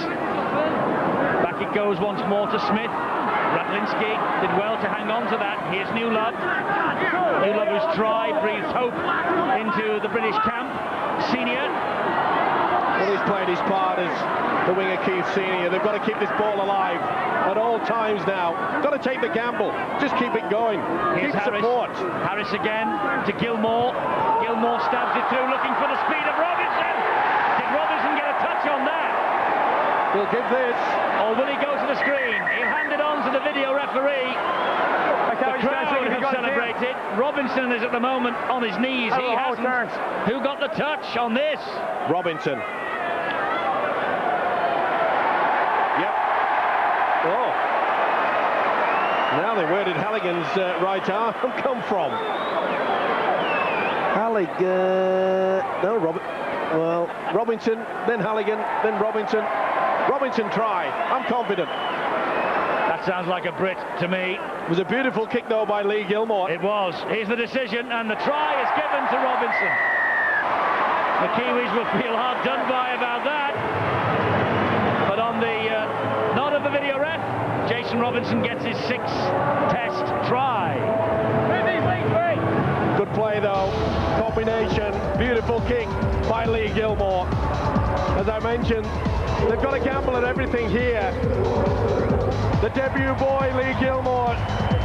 Back it goes once more to Smith. Radlinski did well to hang on to that. Here's Newlove. Newlove, whose try breathes hope into the British camp. Senior. Well, he's played his part as the winger Keith Senior. They've got to keep this ball alive at all times now. Got to take the gamble. Just keep it going. Here's keep Harris. support. Harris again to Gilmore. Gilmore stabs it through, looking for the speed of Robinson. Did Robinson get a touch on that? He'll give this. Or will he go to the screen? He'll hand it on to the video referee. The crowd have celebrated. Robinson is at the moment on his knees. He hasn't. Who got the touch on this? Robinson. Yep. Oh. Now then, where did Halligan's right arm come from? Halligan. No, well, Robinson, then Halligan, then Robinson. Robinson try. I'm confident. That sounds like a Brit to me. It was a beautiful kick, though, by Lee Gilmore. It was. Here's the decision, and the try is given to Robinson. The Kiwis will feel hard done by about that. But on the nod of the video ref, Jason Robinson gets his 6th Test try. Good play, though. Combination. Beautiful kick by Lee Gilmore. As I mentioned, they've got to gamble at everything here. The debut boy, Lee Gilmore,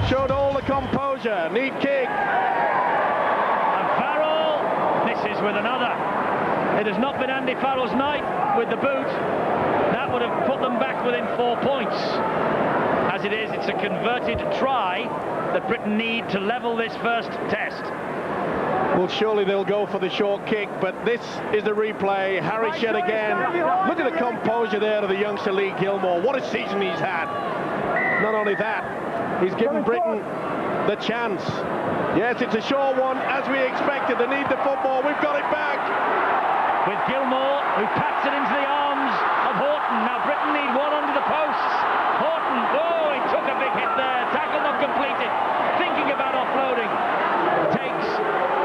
showed all the composure. Neat kick. And Farrell misses with another. It has not been Andy Farrell's night with the boot. That would have put them back within 4 points. As it is, it's a converted try that Britain need to level this first Test. Well, surely they'll go for the short kick, but this is the replay. Harry Shed again. Look at the composure there of the youngster Lee Gilmore. What a season he's had. Not only that, he's given Britain the chance. Yes, it's a short one, as we expected. They need the football. We've got it back. With Gilmore, who pats it into the arms of Horton. Now Britain need one under the posts. Horton, oh, he took a big hit there. Tackle not completed. Thinking about offloading. Takes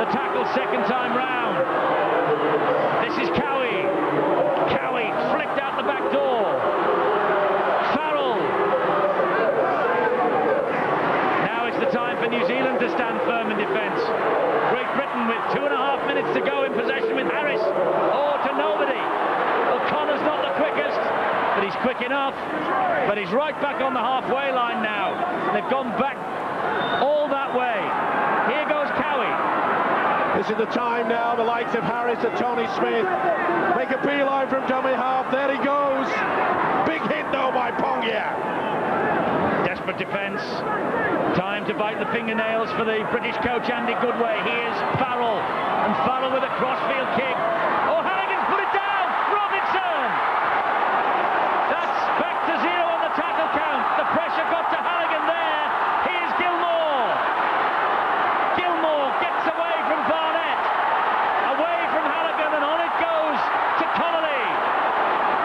the tackle second time round. This is Cowie. Cowie flicked out the back door. Farrell. Now it's the time for New Zealand to stand firm in defence. Great Britain with 2.5 minutes to go in possession with Harris. Oh, to nobody. O'Connor's not the quickest, but he's quick enough. But he's right back on the halfway line now. They've gone back all that way. Here goes Cowie. This is the time now, the likes of Harris and Tony Smith make a beeline from dummy half. There he goes. Big hit, though, by Pongia. Desperate defence. Time to bite the fingernails for the British coach Andy Goodway. Here's Farrell. And Farrell with a crossfield kick. Oh, Halligan's put it down. Robinson. That's back to 0 on the tackle count. The pressure got to Halligan there. Here's Gilmore. Gilmore gets away from Barnett. Away from Halligan, and on it goes to Connolly.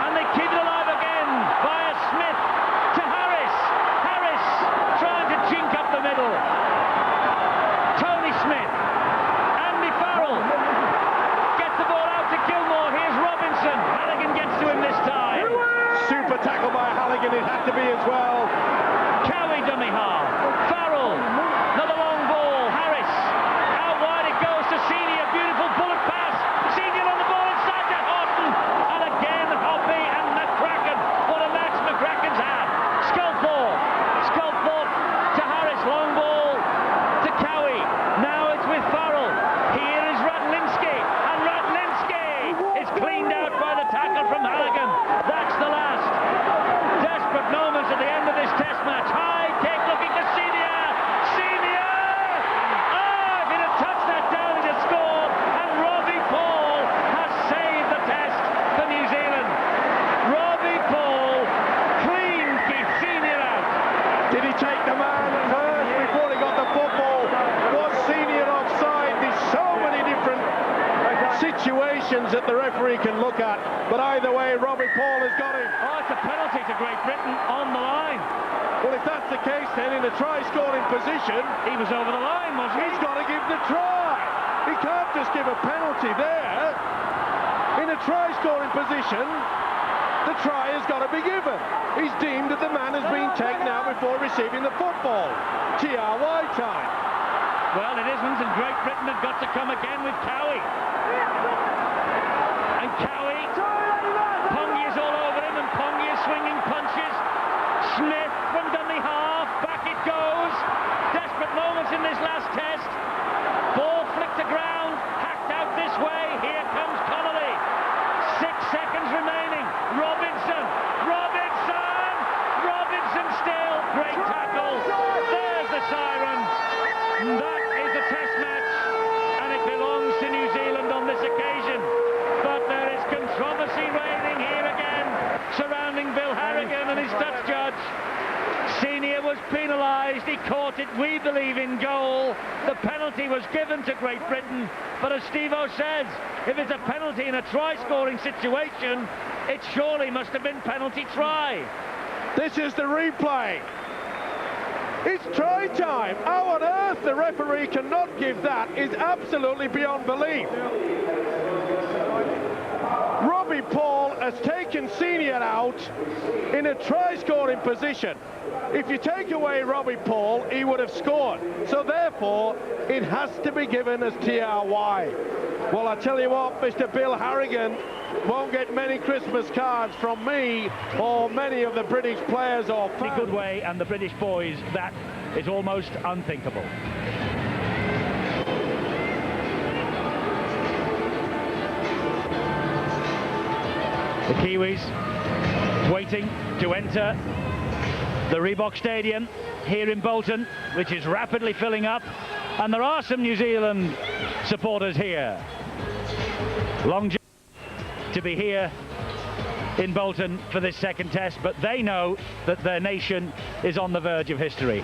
And they keep it alive again via Smith to Harris. Harris trying to chink up the middle. Tony Smith. Andy Farrell gets the ball out to Gilmore. Here's Robinson. Halligan gets to him this time. Super tackle by Halligan, it had to be as well. Cowie dummy half. Farrell. Another long ball. Harris. Out wide it goes to Senior. Beautiful bullet pass. Senior on the ball inside to Horton. And again Hoppy and McCracken. What a match McCracken's had. Sculthorpe. Sculthorpe to Harris. Long ball to Cowie. Now it's with Farrell. Here is Radlinski. And Radlinski is cleaned out by the tackle from Halligan. That's the last. Desperate moments at the end of this Test match. High kick looking to Senior. Senior! Oh, if he'd have touched that down, he'd have scored. And Robbie Paul has saved the Test for New Zealand. Robbie Paul clean Keith Senior out. Did he take the man first before he got the football? Was Senior offside? There's so many different situations that the referee can look at. But either way, Robbie Paul has got him. Oh, it's a penalty to Great Britain on the line. Well, if that's the case, then in a try-scoring position, He was over the line, wasn't he? he's got to give the try. He can't just give a penalty there. In a try-scoring position, the try has got to be given. He's deemed that the man has been taken out before receiving the football. TRY time. Well, it isn't, and Great Britain have got to come again with Cowie. And And Cowie. Pongy is all over him, and Pongy is swinging punches. Smith from dummy half. Back it goes. Desperate moments in this last test. Ball flicked to ground. Hacked out this way. Here comes Connolly. 6 seconds remaining. Robinson. Still. Great tackle. There's the siren. That is the test match, and it belongs to New Zealand on this occasion. But there is controversy reigning here again surrounding Bill Harrigan and his touch judge. Senior was penalised. He caught it, we believe, in goal. The penalty was given to Great Britain, but as Steve-O says, if it's a penalty in a try-scoring situation, it surely must have been penalty try. This is the replay. It's try time. How on earth the referee cannot give that is absolutely beyond belief. Robbie Paul has taken Senior out in a try-scoring position. If you take away Robbie Paul, he would have scored. So therefore, it has to be given as TRY. Well, I tell you what, Mr. Bill Harrigan won't get many Christmas cards from me or many of the British players or fans. In a good way, and the British boys, that is almost unthinkable. The Kiwis waiting to enter the Reebok Stadium here in Bolton, which is rapidly filling up, and there are some New Zealand supporters here. Long to be here in Bolton for this second test, but they know that their nation is on the verge of history.